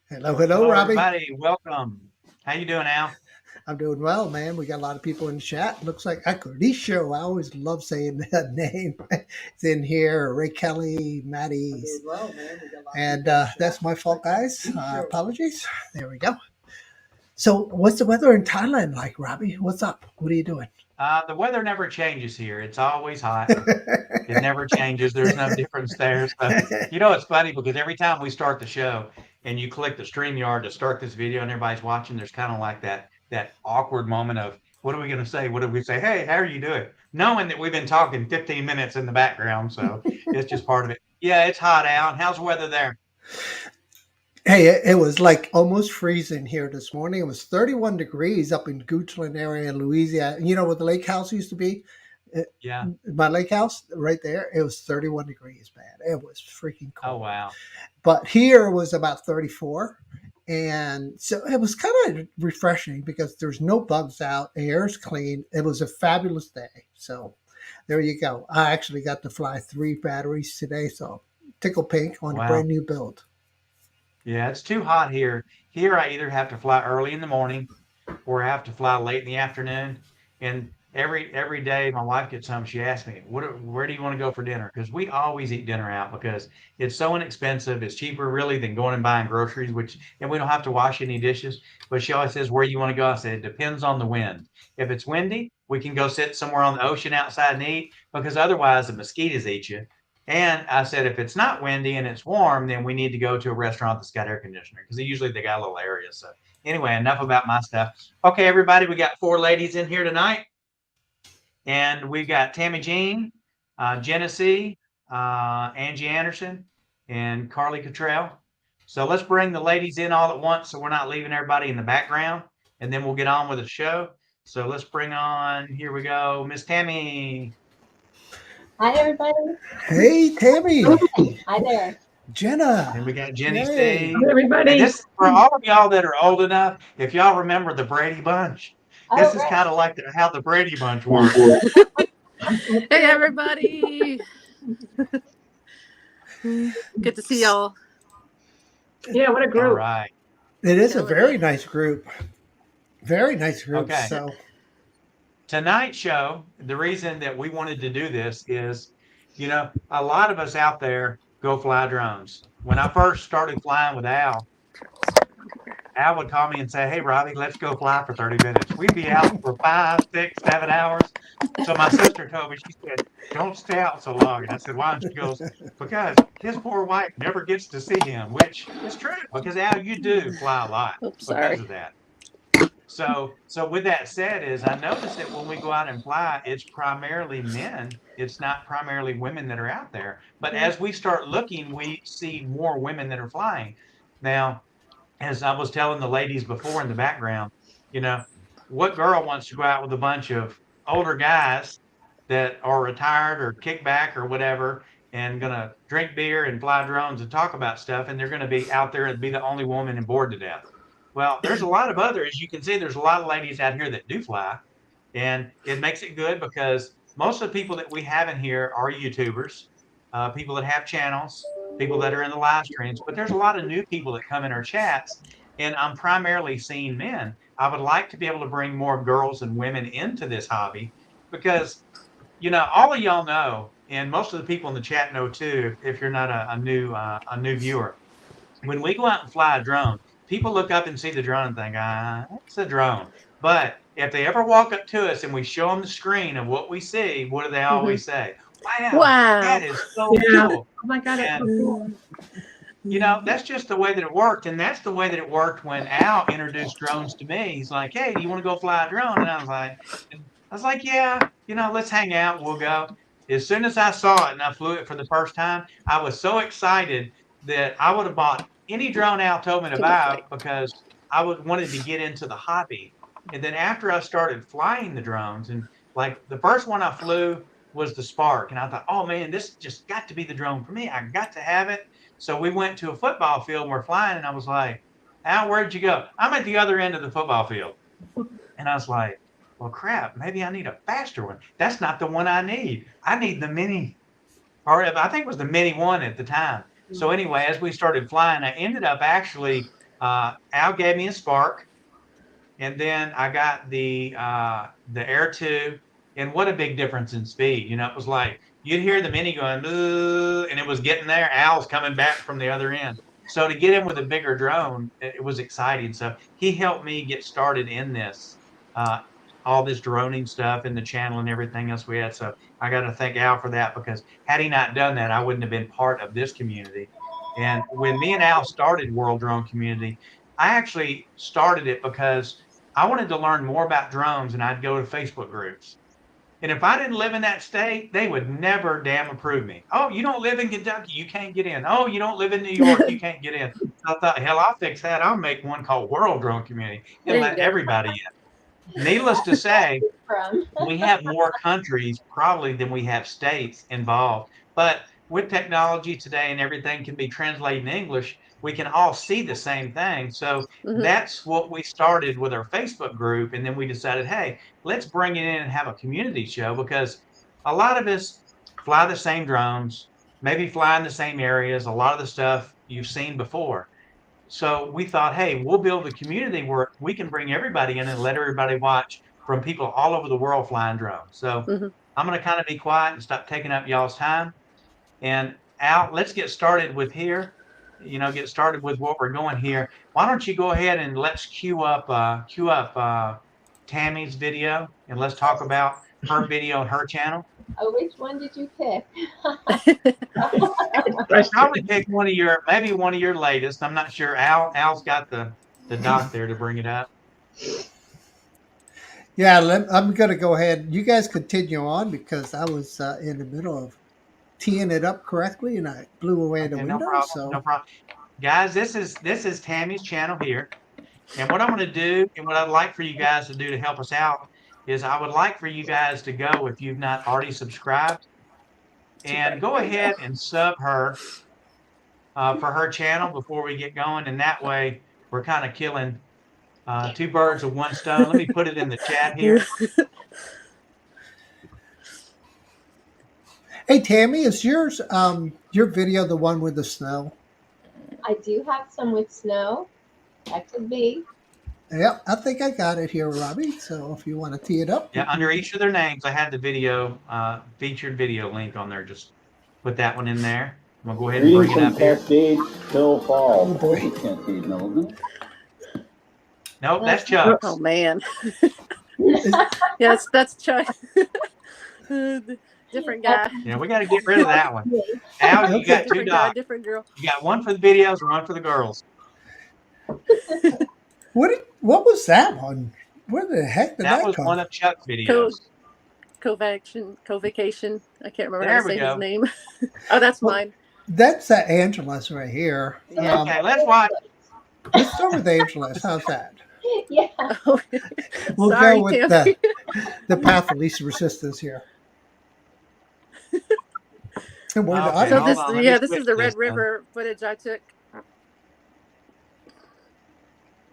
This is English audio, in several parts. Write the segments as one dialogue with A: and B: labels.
A: Hello, hello,
B: Hello,
A: Robbie.
B: everybody. Welcome. How you doing, Al?
A: I'm doing well, man. We got a lot of people in the chat. Looks like Acarisho. I always love saying that name. It's in here. Ray Kelly, Maddie. I'm doing well, man. We got a lot and that's my fault, guys. Apologies. There we go. So, what's the weather in Thailand like, Robbie? What's up? What are you doing?
B: The weather never changes here. It's always hot. It never changes. There's no difference there. So, it's funny because every time we start the show and you click the StreamYard to start this video and everybody's watching, there's kind of like that awkward moment of what are we going to say? What do we say? Hey, how are you doing? Knowing that we've been talking 15 minutes in the background, so it's just part of it. Yeah, it's hot out. How's the weather there?
A: Hey, it was like almost freezing here this morning. It was 31 degrees up in Goochland area in Louisiana. You know where the lake house used to be? Uh,
B: Yeah.
A: My lake house right there, it was 31 degrees, man. It was freaking
B: Oh,
A: cold.
B: wow.
A: But here was about 34. And so it was kind of refreshing because there's no bugs out, air's clean. It was a fabulous day. So there you go. I actually got to fly 3 batteries today. So tickle pink on a
B: Wow.
A: brand new build.
B: Yeah, it's too hot here. Here, I either have to fly early in the morning or I have to fly late in the afternoon. And every day my wife gets home, she asks me, where do you want to go for dinner? Because we always eat dinner out because it's so inexpensive. It's cheaper really than going and buying groceries, and we don't have to wash any dishes. But she always says, where do you want to go? I said, it depends on the wind. If it's windy, we can go sit somewhere on the ocean outside and eat because otherwise the mosquitoes eat you. And I said, if it's not windy and it's warm, then we need to go to a restaurant that's got air conditioner because usually they got a little area. So anyway, enough about my stuff. Okay, everybody, we got 4 ladies in here tonight. And we've got Tammy Jean, Genesee, Angie Anderson, and Carly Cottrell. So let's bring the ladies in all at once so we're not leaving everybody in the background. And then we'll get on with the show. So let's bring on, here we go, Miss Tammy.
C: Hi, everybody.
A: Hey, Tammy.
C: Hi there.
A: Jenna.
B: And we got Jenny
A: Hey.
B: C.
C: Hi, everybody.
B: And this is for all of y'all that are old enough, if y'all remember the Brady Bunch. This is kind of like how the Brady Bunch works.
D: Hey, everybody. Good to see y'all.
C: Yeah, what a
B: All
C: group.
B: right.
A: It is a very nice group. Very nice group.
B: Okay.
A: So
B: Tonight's show, the reason that we wanted to do this is, a lot of us out there go fly drones. When I first started flying with Al would call me and say, hey, Robbie, let's go fly for 30 minutes. We'd be out for 5, 6, 7 hours. So my sister told me, she said, don't stay out so long. And I said, why? And she goes, because his poor wife never gets to see him, which is true because Al, you do fly a lot because of that. So with that said is I noticed that when we go out and fly, it's primarily men. It's not primarily women that are out there. But as we start looking, we see more women that are flying. Now, as I was telling the ladies before in the background, what girl wants to go out with a bunch of older guys that are retired or kick back or whatever and gonna drink beer and fly drones and talk about stuff and they're gonna be out there and be the only woman and bored to death. Well, there's a lot of others. You can see there's a lot of ladies out here that do fly. And it makes it good because most of the people that we have in here are YouTubers, people that have channels, people that are in the live streams, but there's a lot of new people that come in our chats. And I'm primarily seeing men. I would like to be able to bring more girls and women into this hobby because, all of y'all know, and most of the people in the chat know too, if you're not a new viewer, when we go out and fly a drone, people look up and see the drone and think, it's a drone. But if they ever walk up to us and we show them the screen of what we see, what do they always say? Wow, that is so cool.
C: Oh my God, it's so cool.
B: That's just the way that it worked. And that's the way that it worked when Al introduced drones to me. He's like, hey, do you want to go fly a drone? And I was like, yeah, let's hang out. We'll go. As soon as I saw it and I flew it for the first time, I was so excited that I would have bought any drone Al told me to buy because I wanted to get into the hobby. And then after I started flying the drones, and like the first one I flew was the Spark, and I thought, oh man, this just got to be the drone for me. I got to have it. So we went to a football field and we're flying, and I was like, Al, where'd you go? I'm at the other end of the football field. And I was like, well, crap, maybe I need a faster one. That's not the one I need. I need the mini, or I think it was the mini one at the time. So anyway, as we started flying, I ended up actually Al gave me a Spark, and then I got the Air 2, and what a big difference in speed. You know, it was like you'd hear the Mini going, and it was getting there. Al's coming back from the other end. So to get in with a bigger drone, it was exciting. So he helped me get started in this, uh, all this droning stuff and the channel and everything else we had. So I got to thank Al for that, because had he not done that, I wouldn't have been part of this community. And when me and Al started World Drone Community, I actually started it because I wanted to learn more about drones, and I'd go to Facebook groups. And if I didn't live in that state, they would never damn approve me. Oh, you don't live in Kentucky, you can't get in. Oh, you don't live in New York, you can't get in. I thought, hell, I'll fix that. I'll make one called World Drone Community
D: There
B: and
D: you
B: let
D: go.
B: everybody in. Needless to say,
C: From.
B: we have more countries probably than we have states involved. But with technology today and everything can be translated in English, we can all see the same thing. So
D: Mhm.
B: that's what we started with our Facebook group. And then we decided, hey, let's bring it in and have a community show, because a lot of us fly the same drones, maybe fly in the same areas, a lot of the stuff you've seen before. So we thought, hey, we'll build a community where we can bring everybody in and let everybody watch from people all over the world flying drones. So
D: Mhm.
B: I'm going to kind of be quiet and stop taking up y'all's time. And Al, let's get started with here. Get started with what we're going here. Why don't you go ahead and let's cue up Tammy's video, and let's talk about her video and her channel.
C: Oh, which one did you pick?
B: Probably pick maybe one of your latest. I'm not sure. Al's got the doc there to bring it up.
A: Yeah, I'm going to go ahead. You guys continue on, because I was in the middle of teeing it up correctly, and I blew away the
B: Okay, no
A: window.
B: problem.
A: So
B: No problem. Guys, this is Tammy's channel here. And what I'm going to do, and what I'd like for you guys to do to help us out, is I would like for you guys to go, if you've not already subscribed, and go ahead and sub her for her channel before we get going. And that way we're kind of killing two birds with one stone. Let me put it in the chat here.
A: hey, Tammy, is yours your video the one with the snow?
C: I do have some with snow. That could be.
A: Yep, I think I got it here, Robbie. So if you want to tee it up,
B: Yeah, under each of their names, I had the video, featured video link on there. Just put that one in there. I'm going to go ahead and bring it up here.
E: Cascade Hill Falls.
A: Oh, boy.
E: Cascade Hill, isn't it?
B: Nope, that's Chuck's.
D: Oh man. Yes, that's Chuck. Different guy.
B: Yeah, we got to get rid of that one. Al, you got two
D: Different guy,
B: docs.
D: different girl.
B: You got one for the videos and one for the girls.
A: What was that one? Where the heck did
B: That
A: that
B: was
A: come?
B: one of Chuck's videos.
D: Co-vacation. I can't remember
B: There
D: how to
B: we
D: say
B: go.
D: his name. Oh, that's
A: Well,
D: mine.
A: That's Angela's right here.
D: Yeah.
B: Okay, let's watch.
A: Let's start with Angela's. How's that?
C: Yeah.
D: Oh,
A: We'll
D: sorry,
A: go with
D: Tammy.
A: the path of least resistance here. And where the
B: Okay,
A: audio-
D: So this,
B: hold on, let me
D: yeah, this
B: switch
D: is the
B: this
D: Red
B: then.
D: River footage I took.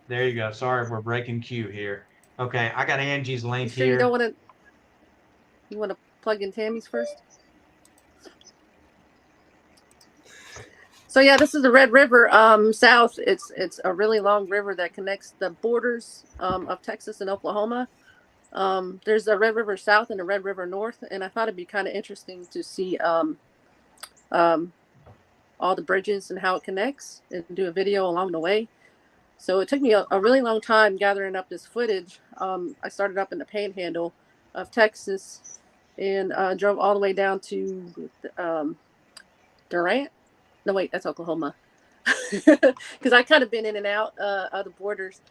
B: There you go. Sorry, we're breaking queue here. Okay, I got Angie's
D: You
B: link
D: sure you
B: here.
D: don't want to? You want to plug in Tammy's first? So yeah, this is the Red River south. It's a really long river that connects the borders of Texas and Oklahoma. There's a Red River south and a Red River north, and I thought it'd be kind of interesting to see all the bridges and how it connects, and do a video along the way. So it took me a really long time gathering up this footage. I started up in the Panhandle of Texas and drove all the way down to Durant. No, wait, that's Oklahoma. Because I kind of been in and out of the borders,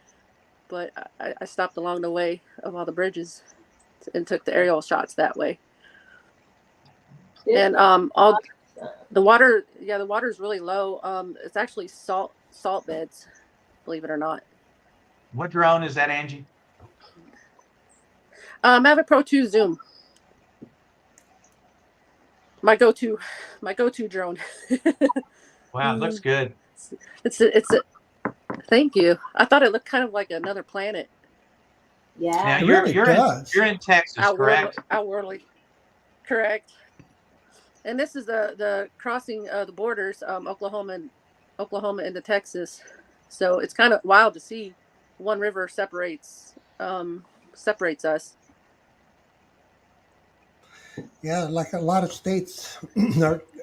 D: but I stopped along the way of all the bridges and took the aerial shots that way. And all the water, the water is really low. It's actually salt beds, believe it or not.
B: What drone is that, Angie?
D: I have a Pro 2 Zoom. My go-to drone.
B: Wow, it looks good.
D: It's a thank you. I thought it looked kind of like another planet.
C: Yeah.
B: Now
A: It
B: you're
A: really
B: you're
A: does.
B: in Texas, correct?
D: Outworldly. Correct. And this is the crossing of the borders, Oklahoma into Texas. So it's kind of wild to see one river separates us.
A: Yeah, like a lot of states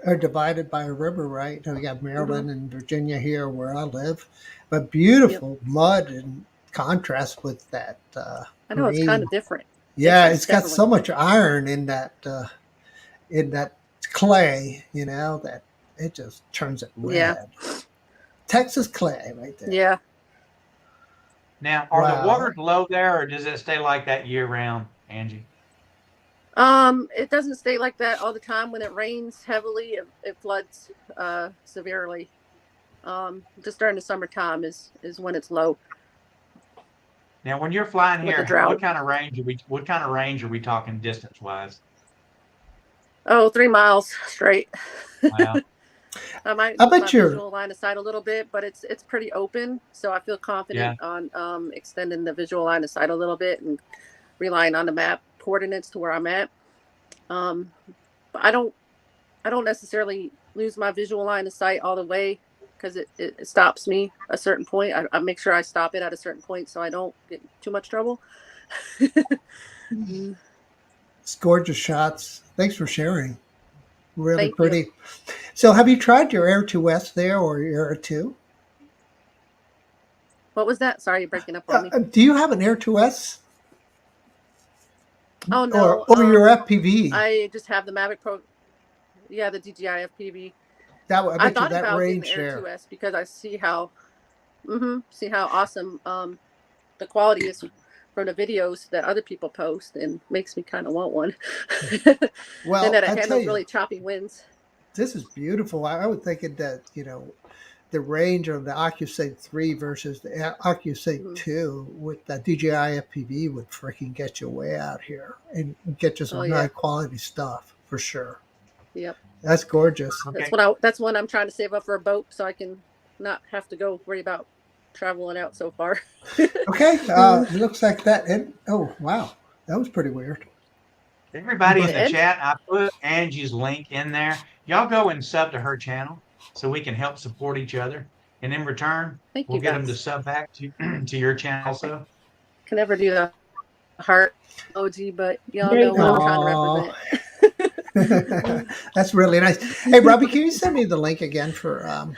A: are divided by a river, right? We got Maryland and Virginia here where I live, but beautiful mud in contrast with that
D: I know it's kind
A: green.
D: of different.
A: Yeah,
D: It's
A: it's got so
D: definitely.
A: much iron in that clay, you know, that it just turns it
D: Yeah.
A: red. Texas clay, right there.
D: Yeah.
B: Now, are the
A: Wow.
B: waters low there, or does it stay like that year round, Angie?
D: It doesn't stay like that all the time. When it rains heavily, it floods severely. Just during the summertime is when it's low
B: Now, when you're flying
D: with the
B: here,
D: drought.
B: what kind of range are we talking distance wise?
D: Oh, 3 miles straight.
B: Wow.
D: I might
A: I
D: lose my
A: bet you're
D: visual line of sight a little bit, but it's pretty open, so I feel
B: Yeah.
D: confident on extending the visual line of sight a little bit and relying on the map coordinates to where I'm at. But I don't necessarily lose my visual line of sight all the way because it stops me a certain point. I make sure I stop it at a certain point so I don't get in too much trouble.
A: it's gorgeous shots. Thanks for sharing. Really
D: Thank you.
A: pretty. So, have you tried your Air 2S there or your Air 2?
D: What was that? Sorry, you're breaking up on me.
A: Do you have an Air 2S?
D: Oh no,
A: Or your FPV?
D: I just have the Mavic Pro. Yeah, the DJI FPV.
A: I
D: I
A: bet you
D: thought
A: that
D: about getting
A: range
D: the Air
A: there.
D: 2S because I see how awesome the quality is from the videos that other people post, and makes me kind of want one.
A: Well,
D: And that it
A: I tell
D: handles
A: you,
D: really choppy winds.
A: this is beautiful. I would think that, the range of the OcuSync 3 versus the OcuSync 2 with the DJI FPV would freaking get you way out here and get you some high quality stuff for sure.
D: Yep.
A: That's gorgeous.
B: Okay.
D: That's when I'm trying to save up for a boat so I can not have to go worry about traveling out so far.
A: Okay, it looks like that. And oh wow, that was pretty weird.
B: Everybody in the
D: Ed?
B: chat, I put Angie's link in there. Y'all go and sub to her channel so we can help support each other. And in return,
D: Thank
B: we'll
D: you
B: get them to
D: guys.
B: sub back to to your channel also.
D: Can never do the heart emoji, but y'all know what I'm trying to represent.
A: That's really nice. Hey, Robbie, can you send me the link again for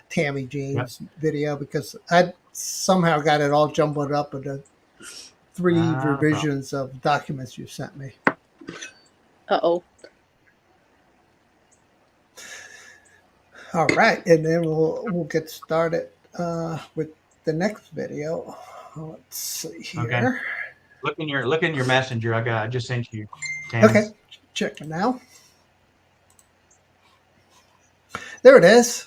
A: Tammy Jean's video, because I somehow got it all jumbled up in the 3 revisions of documents you sent me.
D: Uh-oh.
A: All right, and then we'll get started with the next video. Let's see here.
B: Okay. Look in your messenger. I just sent you. Tammy.
A: Okay, check it now. There it is.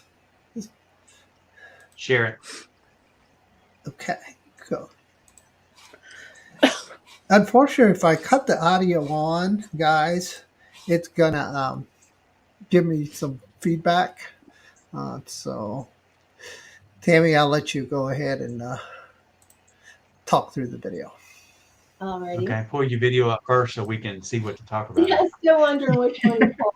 B: Share it.
A: Okay, cool. Unfortunately, if I cut the audio on, guys, it's gonna give me some feedback. So, Tammy, I'll let you go ahead and talk through the video.
C: Alrighty.
B: Okay, pull your video up first so we can see what to talk about.
C: Yeah, still wondering which one to pull.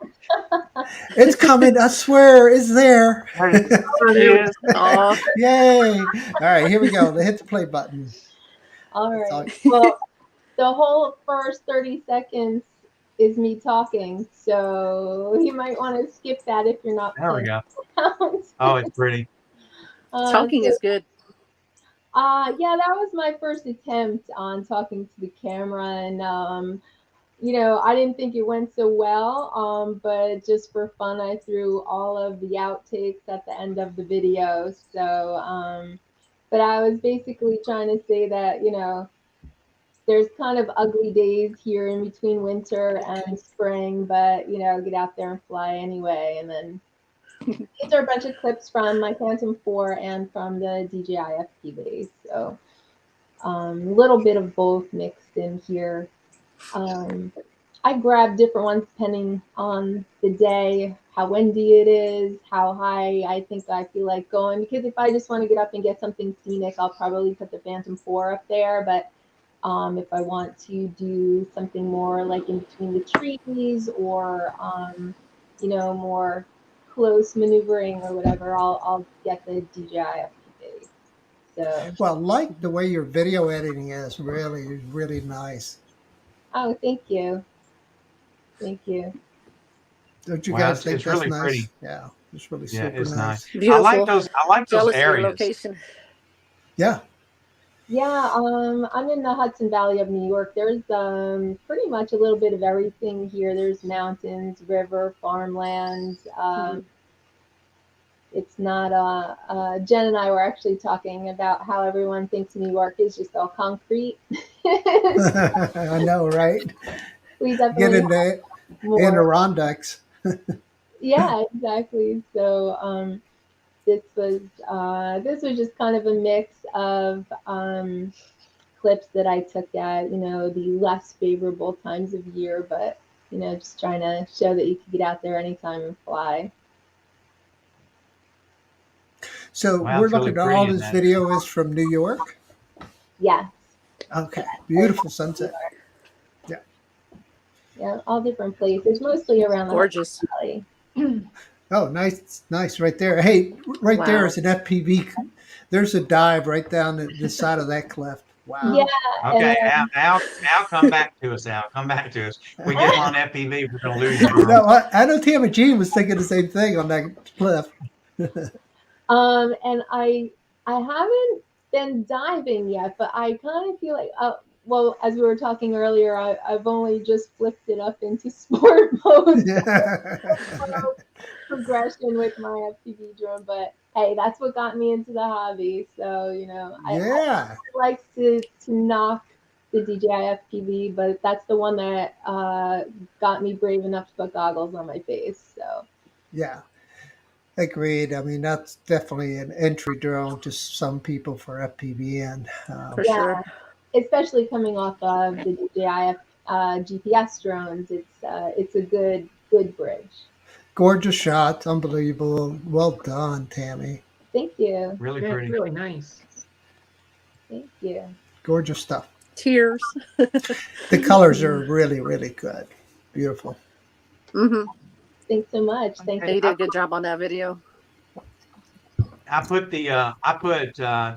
A: It's coming. I swear, it's there.
B: There it is.
D: Aw.
A: Yay! All right, here we go. Hit the play button.
C: All
A: That's all-
C: right. Well, the whole first 30 seconds is me talking, so you might want to skip that if you're not.
B: There we go.
C: Count.
B: Oh, it's pretty.
D: Talking is good.
C: Yeah, that was my first attempt on talking to the camera, and I didn't think it went so well, but just for fun, I threw all of the outtakes at the end of the video. So, but I was basically trying to say that, there's kind of ugly days here in between winter and spring, but, get out there and fly anyway. And then these are a bunch of clips from my Phantom 4 and from the DJI FPV. So a little bit of both mixed in here. I grab different ones depending on the day, how windy it is, how high I think I feel like going. Because if I just want to get up and get something scenic, I'll probably put the Phantom 4 up there. But if I want to do something more like in between the trees or, more close maneuvering or whatever, I'll get the DJI FPV. So,
A: Well, like the way your video editing is really, really nice.
C: oh, thank you. Thank you.
A: Don't you
B: Well,
A: guys think
B: it's
A: that's
B: really
A: nice?
B: pretty.
A: Yeah, it's really
B: Yeah,
A: super
B: it's nice.
A: nice.
D: Beautiful.
B: I like those
D: Jealous of your
B: areas.
D: location.
A: Yeah.
C: Yeah, I'm in the Hudson Valley of New York. There's pretty much a little bit of everything here. There's mountains, river, farmland. It's not Jen and I were actually talking about how everyone thinks New York is just all concrete.
A: I know, right?
C: We
A: Get
C: definitely
A: in the
C: have more.
A: Adirondacks.
C: Yeah, exactly. So this was just kind of a mix of clips that I took at the less favorable times of year, but just trying to show that you can get out there anytime and fly.
A: So
B: Wow,
A: we're
B: it's really
A: looking at
B: pretty
A: all
B: in
A: this
B: that.
A: video is from New York.
C: Yes.
A: Okay, beautiful sunset.
C: Yeah, all different places, mostly around the
D: Gorgeous.
C: Hudson Valley.
A: Oh, nice right there. Hey, right there
D: Wow.
A: is an FPV. There's a dive right down the side of that cliff. Wow.
C: Yeah,
B: Okay,
C: and
B: Al, come back to us, Al. Come back to us. We get him on FPV, we're gonna lose you.
A: You know, I know Tammy Jean was thinking the same thing on that cliff.
C: and I haven't been diving yet, but I kind of feel like well, as we were talking earlier, I've only just flipped it up into sport mode. Progression with my FPV drone, but hey, that's what got me into the hobby. So
A: Yeah.
C: I like to knock the DJI FPV, but that's the one that got me brave enough to put goggles on my face. So
A: Yeah. Agreed. I mean, that's definitely an entry drone to some people for FPVN.
D: For
C: yeah,
D: sure.
C: especially coming off of the DJI GPS drones, it's a good bridge.
A: Gorgeous shots, unbelievable. Well done, Tammy.
C: Thank you.
B: Really
F: Yeah,
B: pretty.
F: it's really nice.
C: Thank you.
A: Gorgeous stuff.
D: Tears.
A: The colors are really, really good. Beautiful.
D: Mm-hmm.
C: Thanks so much. Thank
D: You
C: you.
D: did a good job on that video.
B: I put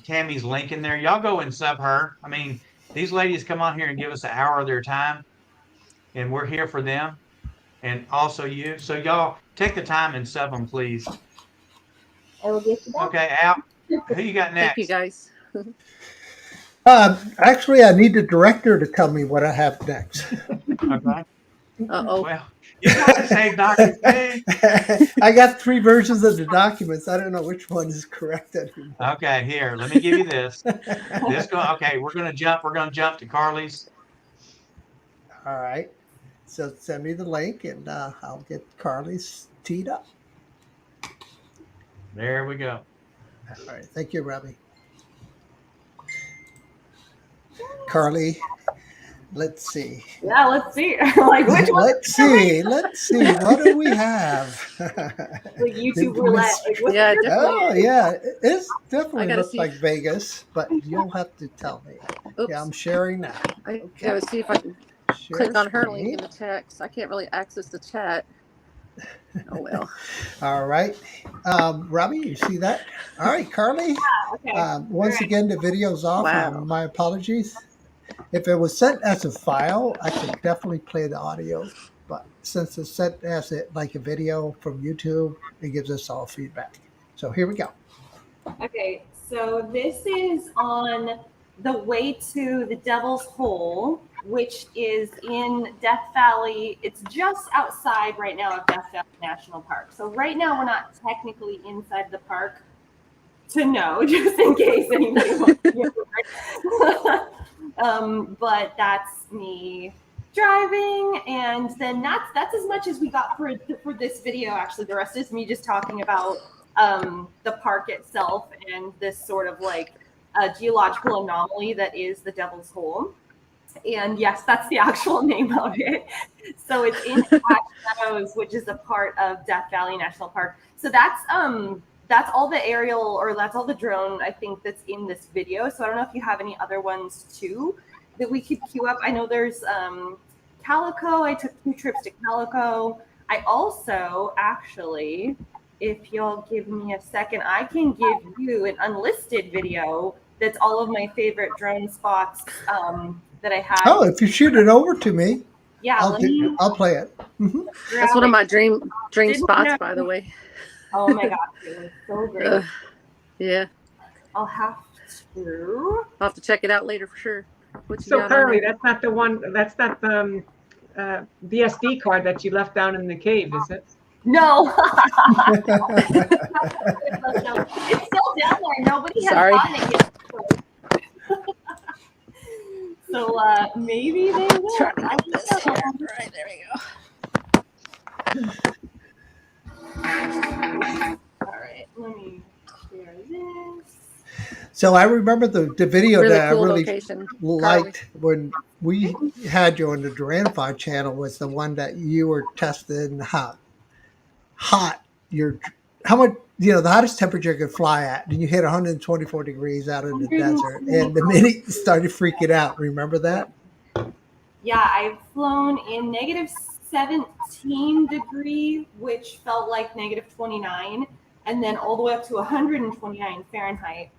B: Tammy's link in there. Y'all go and sub her. I mean, these ladies come on here and give us an hour of their time, and we're here for them, and also you. So y'all take the time and sub them, please.
C: I will get you back.
B: Okay, Al, who you got
D: Thank you,
B: next?
D: guys.
A: Actually, I need the director to tell me what I have next.
B: Okay.
D: Uh-oh.
B: Well, you got the same document thing.
A: I got 3 versions of the documents. I don't know which one is correct anymore.
B: Okay, here, let me give you this. Okay, we're gonna jump to Carly's.
A: All right. So send me the link and I'll get Carly's teed up.
B: There we go.
A: All right. Thank you, Robbie. Carly, let's see.
F: Yeah, let's see. Like which one?
A: Let's see. What do we have?
F: Like YouTube roulette. Like, what's
D: Yeah,
F: your-
D: definitely.
A: Oh, yeah. It
D: I
A: definitely
D: gotta
A: looks
D: see.
A: like Vegas, but you'll have to tell me.
D: Oops.
A: Yeah, I'm sharing now.
D: I
A: Okay.
D: gotta see if I can
A: Share
D: click on her
A: screen.
D: link in the text. I can't really access the chat. Oh well.
A: All right. Robbie, you see that? All right, Carly.
F: Okay.
A: Once
F: All right.
A: again, the video's off.
D: Wow.
A: My apologies. If it was sent as a file, I could definitely play the audio. But since it's sent as like a video from YouTube, it gives us all feedback. So here we go.
F: Okay, so this is on the way to the Devil's Hole, which is in Death Valley. It's just outside right now of Death Valley National Park. So right now we're not technically inside the park to know, just in case anybody wants to get but that's me driving, and then that's as much as we got for this video. Actually, the rest is me just talking about the park itself and this sort of like geological anomaly that is the Devil's Hole. And yes, that's the actual name of it. So it's in Ash Meadows, which is a part of Death Valley National Park. So that's all the aerial, or that's all the drone, I think, that's in this video. So I don't know if you have any other ones too that we could queue up. I know there's Calico. I took 2 trips to Calico. I also actually, if you'll give me a second, I can give you an unlisted video that's all of my favorite drone spots that I have.
A: Oh, if you shoot it over to me,
F: Yeah,
A: I'll play it.
D: That's one of my dream
F: Didn't
D: spots,
F: know.
D: by the way.
F: Oh my gosh, it was so great.
D: Yeah,
F: I'll have to.
D: I'll have to check it out later for sure. What you
G: So
D: got on
G: Carly,
D: there?
G: that's not the one. That's not the VSD card that you left down in the cave, is it?
F: No. It's still down there. Nobody has
D: Sorry.
F: gotten it yet. So maybe they will.
D: Trying to
F: I
D: get
F: don't
D: this
F: know.
D: here. All right, there we go.
F: All right, let me share this.
A: So I remember the video
D: Really
A: that I
D: cool
A: really
D: location.
A: liked when we had you on the Duranify channel was the one that you were testing how much, the hottest temperature you could fly at, and you hit 124 degrees out in the desert, and the minute you started freaking out. Remember that?
F: Yeah, I've flown in -17 degree, which felt like -29, and then all the way up to 129 Fahrenheit.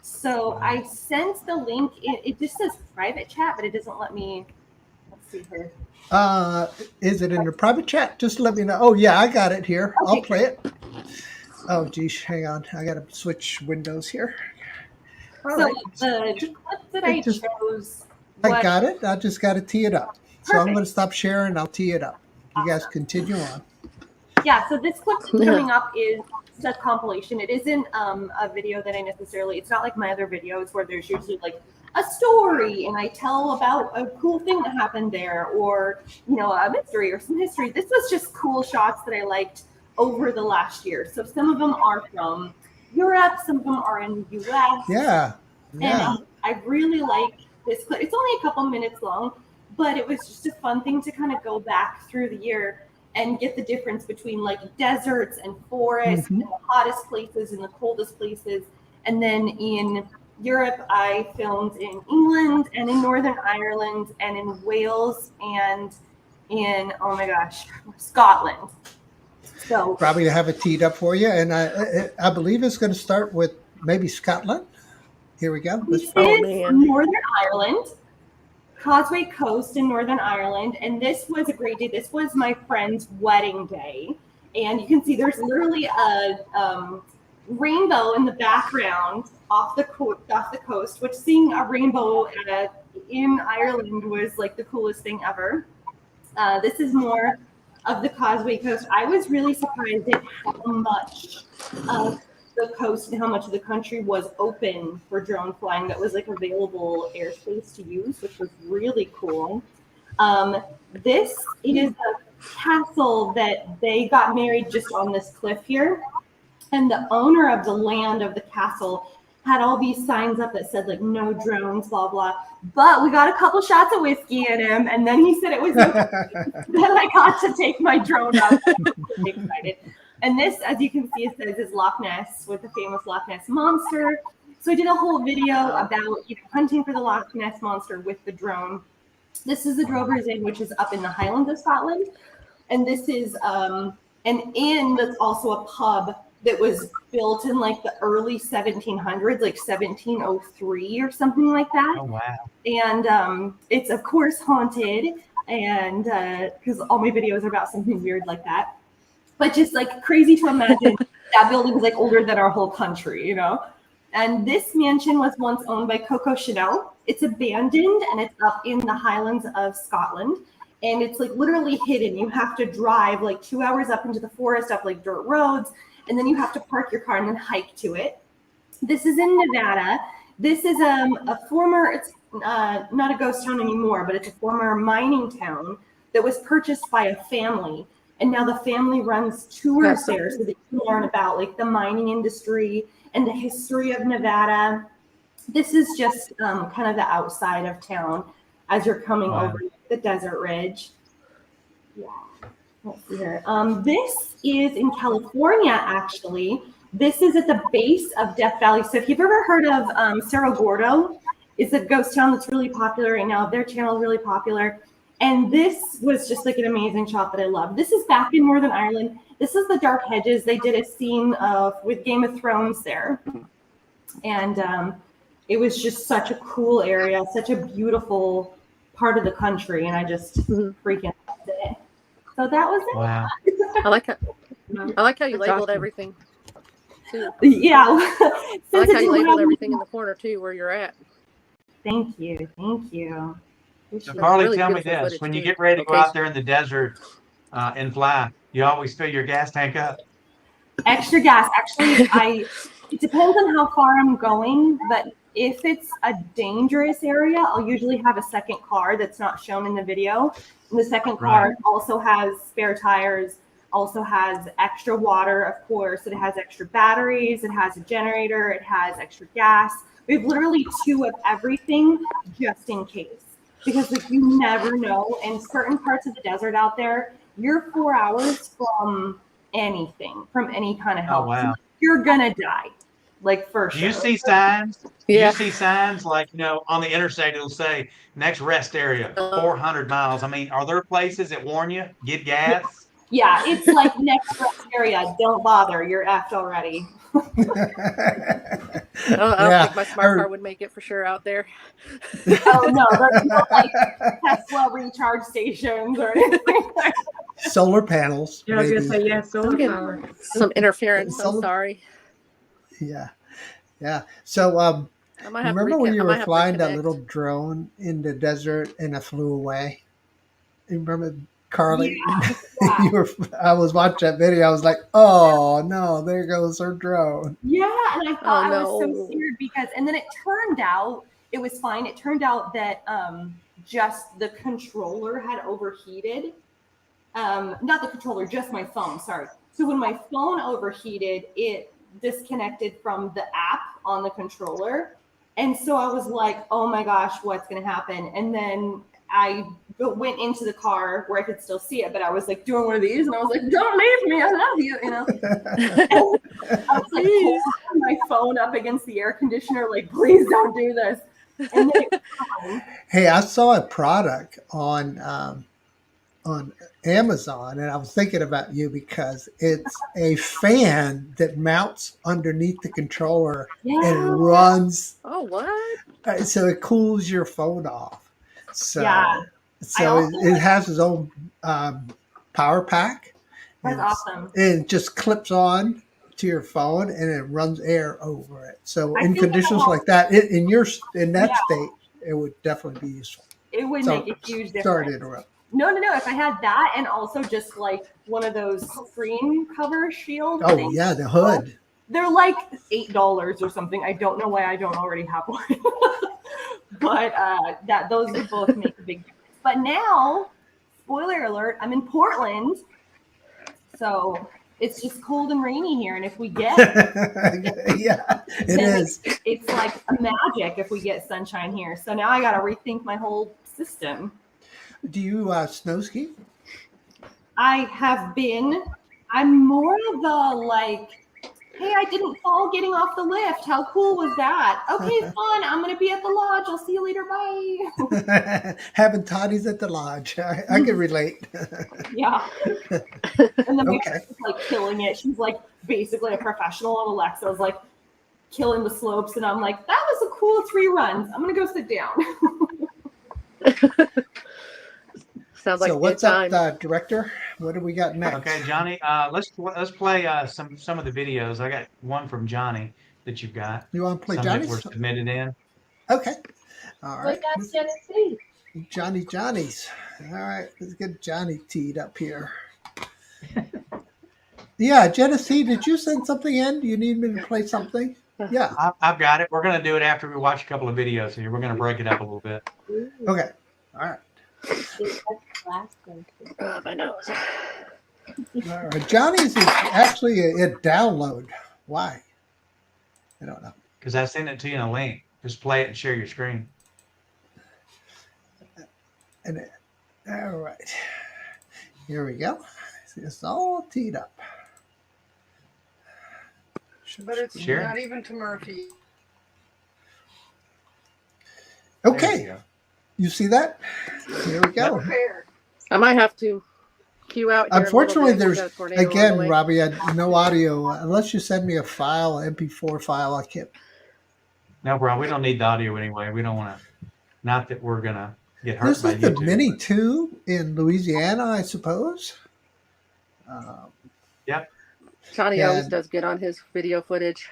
F: So I sent the link. It just says private chat, but it doesn't let me. Let's see here.
A: Is it in the private chat? Just let me know. Oh yeah, I got it here. I'll
F: Okay.
A: play it. Oh geez, hang on. I gotta switch windows here. All
F: So
A: right.
F: the clip that I
A: Just-
F: chose.
A: I
F: was-
A: got it. I just got to tee it up. So I'm
F: Perfect.
A: going to stop sharing. I'll tee it up. You guys continue on.
F: Yeah, so this clip coming up is a compilation. It isn't a video that I necessarily, it's not like my other videos where there's usually like a story and I tell about a cool thing that happened there, or, a mystery or some history. This was just cool shots that I liked over the last year. So some of them are from Europe, some of them are in the US.
A: Yeah. Yeah.
F: And I really like this clip. It's only a couple minutes long, but it was just a fun thing to kind of go back through the year and get the difference between like deserts and forests and the hottest places and the coldest places. And then in Europe, I filmed in England and in Northern Ireland and in Wales and in, oh my gosh, Scotland. So
A: Probably have it teed up for you. And I believe it's going to start with maybe Scotland. Here we go.
F: this
D: Oh,
F: is
D: man.
F: Northern Ireland, Causeway Coast in Northern Ireland, and this was a great day. This was my friend's wedding day, and you can see there's literally a rainbow in the background off the coast. Which seeing a rainbow in Ireland was like the coolest thing ever. This is more of the Causeway Coast. I was really surprised at how much of the coast and how much of the country was open for drone flying, that was like available airspace to use, which was really cool. It is a castle that they got married just on this cliff here, and the owner of the land of the castle had all these signs up that said like no drones, blah blah. But we got a couple shots of whiskey in him, and then he said it was then I got to take my drone up. I was really excited. And this, as you can see, it says is Loch Ness, with the famous Loch Ness monster. So I did a whole video about hunting for the Loch Ness monster with the drone. This is the Drover's Inn, which is up in the Highlands of Scotland, and this is an inn that's also a pub that was built in like the early 1700s, like 1703 or something like that.
B: Oh, wow.
F: And it's of course haunted, and because all my videos are about something weird like that. But just like crazy to imagine that building was like older than our whole country, And this mansion was once owned by Coco Chanel. It's abandoned and it's up in the Highlands of Scotland. And it's like literally hidden. You have to drive like 2 hours up into the forest, up like dirt roads, and then you have to park your car and then hike to it. This is in Nevada. This is a former, it's not a ghost town anymore, but it's a former mining town that was purchased by a family. And now the family runs tours there so that you can learn about like the mining industry and the history of Nevada. This is just kind of the outside of town as you're coming over the desert ridge. Yeah, let's see here. This is in California, actually. This is at the base of Death Valley. So if you've ever heard of Cerro Gordo, it's a ghost town that's really popular right now. Their channel is really popular. And this was just like an amazing shot that I love. This is back in Northern Ireland. This is the Dark Hedges. They did a scene with Game of Thrones there. And it was just such a cool area, such a beautiful part of the country, and I just freaking loved it. So that was it.
B: Wow.
D: I like how you
G: That's
D: labeled
G: awesome.
D: everything too.
F: Yeah.
D: I
F: Since
D: like
F: it
D: how you
F: didn't
D: labeled
F: have-
D: everything in the corner too, where you're at.
F: Thank you. Thank you.
B: So
D: That's
B: Carly,
D: really
B: tell me
D: beautiful
B: this:
D: footage,
B: when you
D: too.
B: get ready to go
D: Okay.
B: out there in the desert and fly, you always fill your gas tank up.
F: Extra gas. Actually, it depends on how far I'm going, but if it's a dangerous area, I'll usually have a second car that's not shown in the video. And the second car
B: Right.
F: also has spare tires, also has extra water, of course. It has extra batteries, it has a generator, it has extra gas. We have literally 2 of everything just in case. Because like you never know, in certain parts of the desert out there, you're 4 hours from anything, from any kind of
B: Oh
F: help.
B: wow.
F: You're gonna die, like for
B: Do
F: sure.
B: you see signs? Do
D: Yeah.
B: you see signs like, on the interstate, it'll say next rest area, 400 miles. I mean, are there places that warn you, get gas?
F: Yeah, it's like next rest area. Don't bother. You're effed already.
D: I don't
A: Yeah,
D: think my smart car would make it for sure out there.
F: Oh no, there's no like Tesla recharge stations or anything.
A: solar panels.
G: Yeah, I was
A: maybe.
G: gonna say yeah, solar
D: Okay.
G: power.
D: Some interference. I'm
A: Solar-
D: sorry.
A: Yeah, yeah. So,
D: I might have
A: remember
D: to
A: when you
D: I might
A: were
D: have to
A: flying that
D: reconnect.
A: little drone in the desert and it flew away? You remember, Carly?
F: Yeah.
A: I was watching that video. I was like, oh no, there goes her drone.
F: Yeah, and I thought I was
D: no.
F: so scared because, and then it turned out it was fine. It turned out that just the controller had overheated. Not the controller, just my phone. Sorry. So when my phone overheated, it disconnected from the app on the controller, and so I was like, "Oh my gosh, what's going to happen?" And then I went into the car where I could still see it, but I was like doing one of these, and I was like, "Don't leave me, I love you," you know. I was like holding my phone up against the air conditioner, like, please don't do this. And then it was fine.
A: Hey, I saw a product on Amazon, and I was thinking about you because it's a fan that mounts underneath the controller and
F: Yeah.
A: runs,
D: Oh, what?
A: so it cools your phone off. So,
F: Yeah.
A: so
F: I also-
A: it has its own power pack.
F: That's
A: and,
F: awesome.
A: and it just clips on to your phone, and it runs air over it. So
F: I
A: in
F: think
A: conditions
F: it'll-
A: like that, in that
F: Yeah.
A: state, it would definitely be useful.
F: It would
A: So,
F: make a huge difference.
A: sorry to interrupt.
F: No. If I had that and also just like one of those screen cover shield
A: Oh
F: things,
A: yeah, the hood.
F: they're like $8 or something. I don't know why I don't already have one. But those would both make a big difference. But now, spoiler alert, I'm in Portland. So it's just cold and rainy here. And if we get
A: Yeah, it
F: then
A: is.
F: it's like a magic if we get sunshine here. So now I gotta rethink my whole system.
A: Do you snow ski?
F: I have been. I'm more of the like, hey, I didn't fall getting off the lift. How cool was that? Okay, fun. I'm gonna be at the lodge. I'll see you later. Bye.
A: Having toddies at the lodge. I can relate.
F: Yeah. And the
A: Okay.
F: manager is like killing it. She's like basically a professional on Alexa. Is like killing the slopes, and I'm like, that was a cool 3 runs. I'm gonna go sit down.
D: Sounds like
A: So
D: a good
A: what's
D: time.
A: up, director? What do we got next?
B: Okay, Johnny. Let's play some of the videos. I got one from Johnny that you've got.
A: You want to play
B: Some that were
A: Johnny's?
B: submitted in.
A: Okay. All
C: What
A: right.
C: that's Genesee?
A: Johnny's. All right. Let's get Johnny teed up here. Yeah, Genesee, did you send something in? Do you need me to play something? Yeah.
B: I've got it. We're going to do it after we watch a couple of videos here. We're going to break it up a little bit.
C: Ooh,
A: Okay. All right.
C: that's the last one.
D: My nose.
A: All right. Johnny's is actually a download. Why? I don't know.
B: Because I sent it to you in a link. Just play it and share your screen.
A: And all right. Here we go. It's all teed up.
H: But it's
B: Sure.
H: not even to Murphy.
B: There
A: Okay.
B: you go.
A: You see that? Here we go.
H: Prepared.
D: I might have to queue out. Here
A: Unfortunately,
D: in a little bit.
A: there's
D: We've got a tornado on the
A: again,
D: way.
A: Robbie, no audio unless you send me a file, MP4 file. I can't
B: No problem. We don't need the audio anyway. We don't want to. Not that we're gonna get hurt
A: This
B: by
A: is the
B: YouTube.
A: Mini 2 in Louisiana, I suppose. Um,
B: Yep.
D: Johnny always
A: and
D: does good on his video footage.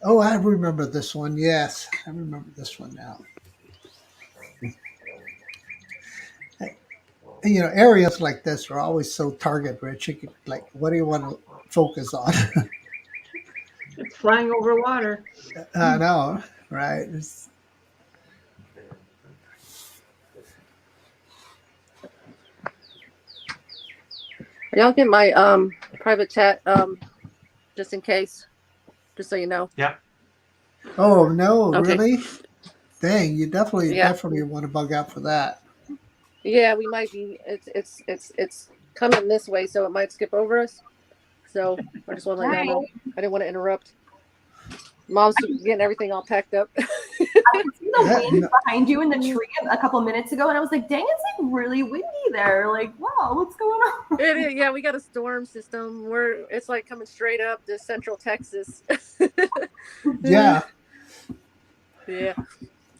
A: oh, I remember this one. Yes, I remember this one now. You know, areas like this are always so target rich. You could, like, what do you want to focus on?
G: It's flying over water.
A: I know, right? It's,
D: Y'all get my private chat just in case, just so you know.
B: Yep.
A: oh no,
D: Okay.
A: really? Dang, you definitely
D: Yeah.
A: definitely want to bug out for that.
D: Yeah, we might be. It's coming this way, so it might skip over us. So I just want to let y'all know. I didn't want to interrupt. Mom's getting everything all packed up.
F: I could see the
A: Yeah,
F: wind
A: no.
F: behind you in the tree a couple minutes ago, and I was like, dang, it's like really windy there. Like, wow, what's going on?
D: It is, yeah, we got a storm system. It's like coming straight up to central Texas.
A: Yeah,
D: Yeah,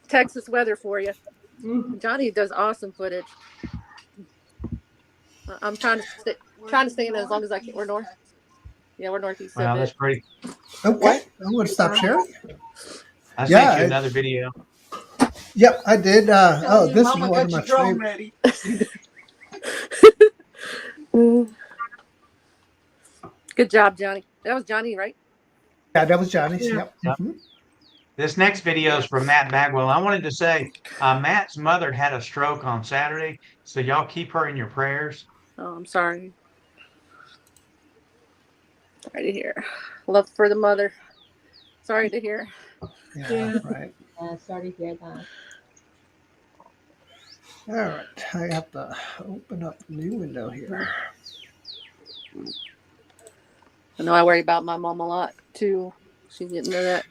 D: Texas weather for you.
F: Mhm.
D: Johnny does awesome footage. I'm trying to stay in as long as I can. We're north. Yeah, we're northeast.
B: Well,
D: of
B: that's
D: it.
B: pretty.
A: okay. I'm going to stop sharing.
B: I
A: Yeah,
B: sent you another video.
A: Yep, I did. Oh, this is
H: Mama
A: one of
H: got
A: my
H: your drone
A: favorites.
H: ready.
D: Good job, Johnny. That was Johnny, right?
A: Yeah, that was Johnny's.
G: Yeah.
A: Yep.
B: Yep.
A: Mhm.
B: This next video is from Matt Bagwell. I wanted to say Matt's mother had a stroke on Saturday, so y'all keep her in your prayers.
D: Oh, I'm sorry. Sorry to hear. Love for the mother. Sorry to hear.
A: Yeah, right.
C: Sorry to hear that.
A: All right. I have to open up a new window here.
D: I know I worry about my mom a lot too. She's getting to that.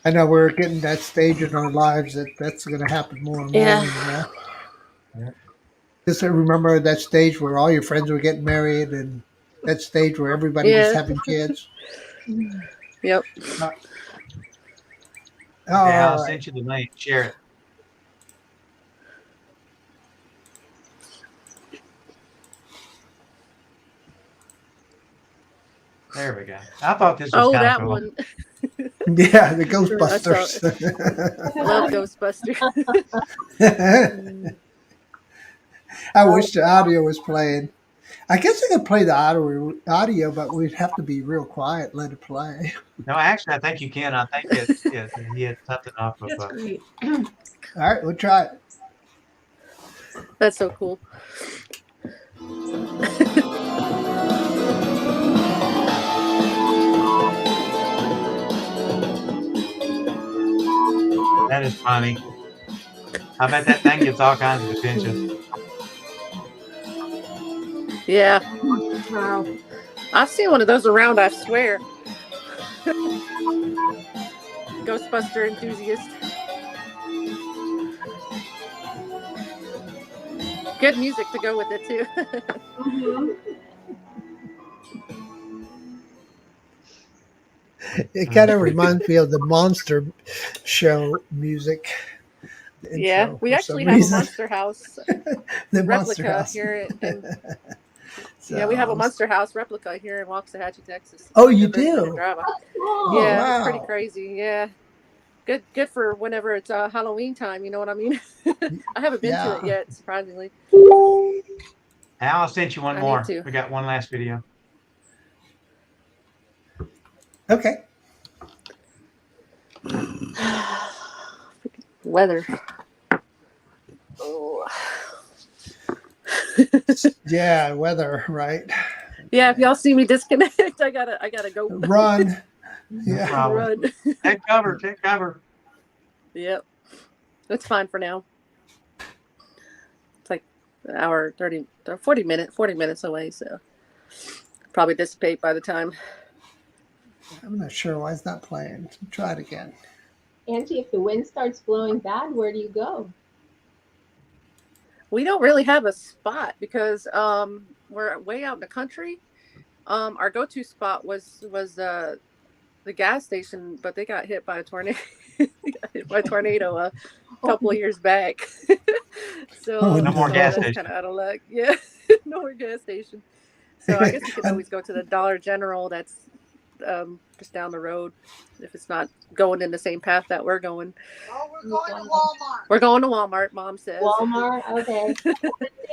A: I know we're getting that stage in our lives that's going to happen more and more.
D: Yeah.
A: You know?
B: Yeah.
A: Just remember that stage where all your friends were getting married and that stage where everybody was
D: Yeah.
A: having kids.
D: Yep.
A: All
B: Yeah, I'll
A: right.
B: send you the link. Share it. There we go. I thought this was
D: Oh,
B: kind of
D: that
B: cool.
D: one.
A: Yeah, the
D: I saw
A: Ghostbusters.
D: Love Ghostbusters.
A: I wish the audio was playing. I guess I could play the audio, but we'd have to be real quiet and let it play.
B: No, actually, I think you can. I think he had something off of.
G: That's great.
A: All right, we'll try it.
D: That's so cool.
B: That is funny. I bet that thing gets all kinds of attention.
D: Yeah.
G: Wow.
D: I've seen one of those around, I swear. Ghostbuster enthusiast. Good music to go with it too.
F: Mhm.
A: It kind of reminds me of the Monster Show music.
D: Yeah,
A: intro
D: we
A: for
D: actually
A: some
D: have a
A: reason.
D: Monster House
A: The Monster
D: replica
A: House.
D: here.
A: So,
D: Yeah, we have a Monster House replica here in Waxahachie, Texas.
A: Oh,
D: Like
A: you
D: a 30-minute
A: do?
D: drive.
F: Cool.
A: Oh,
D: Yeah, it's pretty
A: wow.
D: crazy. Yeah, good for whenever it's Halloween time. You know what I mean? I haven't been to it
A: Yeah.
D: yet, surprisingly.
B: Al, I'll send you one
D: I need
B: more.
D: to.
B: We got one last video.
A: Okay.
D: Weather. Oh.
A: Yeah, weather, right?
D: Yeah, if y'all see me disconnect, I gotta go
A: Run.
B: No
A: Yeah.
B: problem.
D: run.
B: Take cover. Take cover.
D: Yep, it's fine for now. It's like an hour, 30, 40 minutes away, so probably dissipate by the time.
A: I'm not sure why it's not playing. Try it again.
C: Auntie, if the wind starts blowing bad, where do you go?
D: We don't really have a spot because we're way out in the country. Our go-to spot was the gas station, but they got hit by a tornado. Hit by a tornado a couple of years back. So
A: Oh,
B: No more
A: no.
B: gas
D: that's
B: station.
D: kind of out of luck. Yeah, no more gas station. So I guess you could always go to the Dollar General that's just down the road if it's not going in the same path that we're going.
H: Oh, we're going to Walmart.
D: We're going to Walmart, Mom says.
C: Walmart. Okay.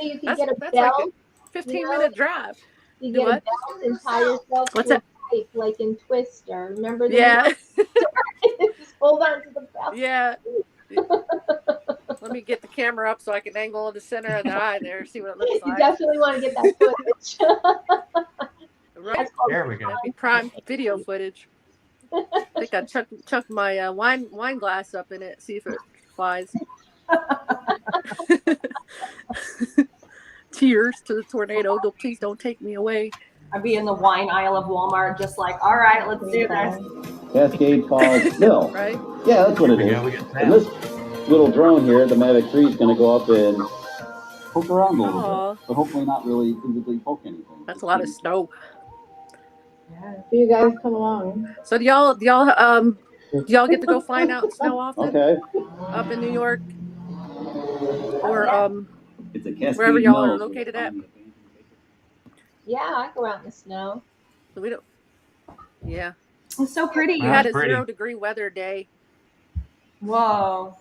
C: You can get a
D: That's
C: belt.
D: like a 15-minute drive.
C: You
D: Do
C: get a
D: what?
C: belt and tie yourself
D: What's
C: to
D: that?
C: a pipe like in Twister. Remember the
D: Yeah,
C: Just hold on to the belt.
D: yeah. Let me get the camera up so I can angle in the center of the eye there, see what it looks
C: You
D: like.
C: definitely want to get that footage.
D: Right.
C: That's called
B: There we go.
D: That'd be prime video footage. I think I chucked my wine glass up in it, see if it flies. Tears to the tornado. Please don't take me away.
F: I'd be in the wine aisle of Walmart, just like, all right, let's do this.
E: Cascade Falls Mill.
D: Right?
E: Yeah, that's what it
B: There we
E: is.
B: go. We got
E: And
B: that.
E: this little drone here, the Mavic 3, is going to go up and poke around a little
D: Aw.
E: bit, but hopefully not really physically poke anything.
D: That's a lot of snow.
C: You guys come along.
D: So do y'all get to go flying out in snow often
E: Okay.
D: up in New York or
E: It's a Cascade
D: wherever y'all
E: Mill,
D: are
E: so
D: located
E: it's
D: at?
E: on
C: Yeah, I go out in the snow.
D: We don't. Yeah,
F: It's so pretty.
D: we
B: Wow.
D: had a
B: pretty.
D: 0-degree weather day
F: Whoa.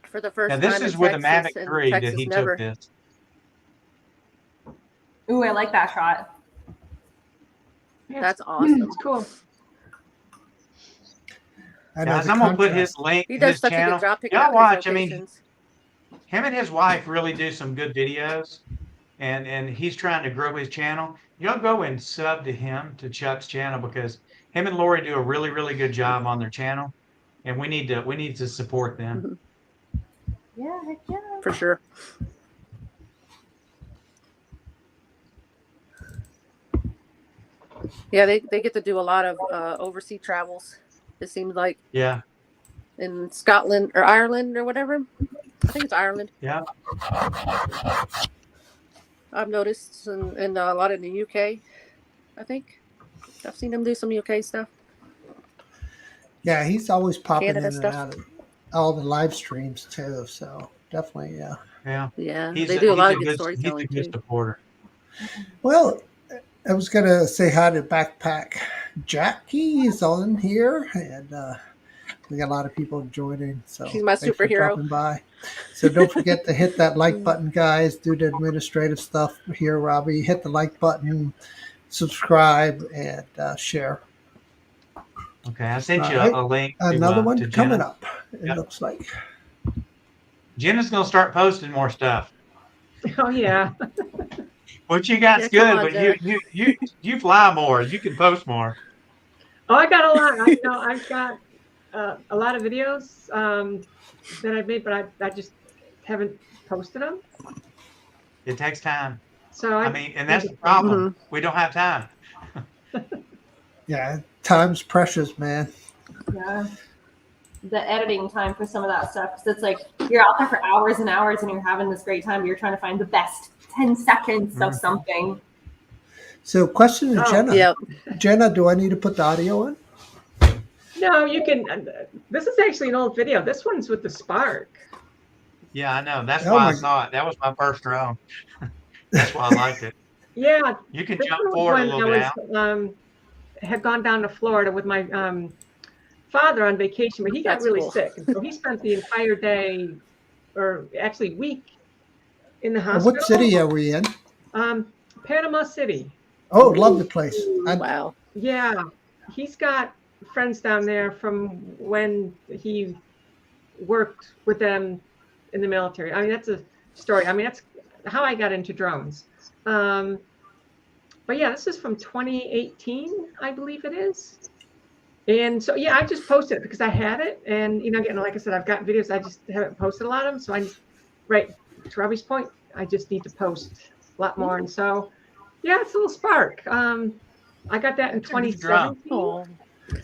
D: for the first
B: Now,
D: time.
B: this is
D: in
B: with a
D: Texas,
B: Mavic
D: and
B: 3 that
D: Texas
B: he
D: never.
B: took this.
F: Ooh, I like that shot.
G: Yeah,
D: That's awesome.
G: it's cool.
A: I know
B: Guys,
A: the
B: I'm gonna put
A: contrast.
B: his link,
D: He does
B: his
D: such a
B: channel.
D: good job picking
B: Y'all
D: out
B: watch.
D: his
B: I mean,
D: locations.
B: him and his wife really do some good videos, and he's trying to grow his channel. Y'all go and sub to him, to Chuck's channel, because him and Lori do a really, really good job on their channel, and we need to support them.
F: Yeah, heck yeah.
D: For sure. Yeah, they get to do a lot of overseas travels. It seems like
B: Yeah,
D: in Scotland or Ireland or whatever. I think it's Ireland.
B: yeah.
D: I've noticed in a lot in the UK. I think I've seen him do some UK stuff.
A: Yeah, he's always popping
D: Canada
A: in and
D: stuff.
A: out of all the live streams too. So definitely, yeah.
B: Yeah,
D: Yeah,
B: he's
D: they do a lot of
B: he's
D: good
B: He's a
D: storytelling
B: good
D: too.
B: supporter.
A: Well, I was gonna say hi to Backpack Jackie. He's on here, and we got a lot of people joining. So
D: She's my
A: thanks for
D: superhero.
A: dropping by. So don't forget to hit that like button, guys. Do the administrative stuff here, Robbie. Hit the like button, subscribe, and share.
B: Okay, I sent you
A: All right.
B: a link.
A: Another one
B: to
A: coming
B: Jenna.
A: up. It
B: Yep.
A: looks like.
B: Jenna's gonna start posting more stuff.
G: Oh yeah.
B: What you got's
D: Yeah, come
B: good,
D: on,
B: but
D: Jenna.
B: you fly more. You can post more.
G: Oh, I got a lot. I've got a lot of videos that I've made, but I just haven't posted them.
B: It takes time.
G: So
B: I mean, and that's the problem. We don't have time.
A: Yeah, time's precious, man.
F: Yeah. The editing time for some of that stuff. Because it's like you're out there for hours and hours and you're having this great time, but you're trying to find the best 10 seconds of something.
A: So, question to
G: Oh,
A: Jenna.
D: Yep.
A: Jenna, do I need to put the audio on?
G: No, you can. This is actually an old video. This one's with the Spark.
B: Yeah, I know. That's
A: Oh
B: why I
A: my-
B: saw it. That was my first drone. That's why I liked it.
G: Yeah,
B: You can
G: this
B: jump
G: one was
B: forward a
G: when
B: little bit out.
G: I was had gone down to Florida with my father on vacation, but he got
D: That's
G: really
D: cool.
G: sick, and so he spent the entire day, or actually week, in the
A: Well,
G: hospital.
A: what city are we in?
G: Panama City.
A: Oh, love the place.
D: Wow.
G: Yeah, he's got friends down there from when he worked with them in the military. I mean, that's a story. I mean, that's how I got into drones. But yeah, this is from 2018, I believe it is. And so, yeah, I just posted it because I had it. And, again, like I said, I've got videos. I just haven't posted a lot of them. So right, to Robbie's point, I just need to post a lot more. And so, yeah, it's a little Spark. I got that in
B: It's a good drone.
G: 2017.
D: Oh,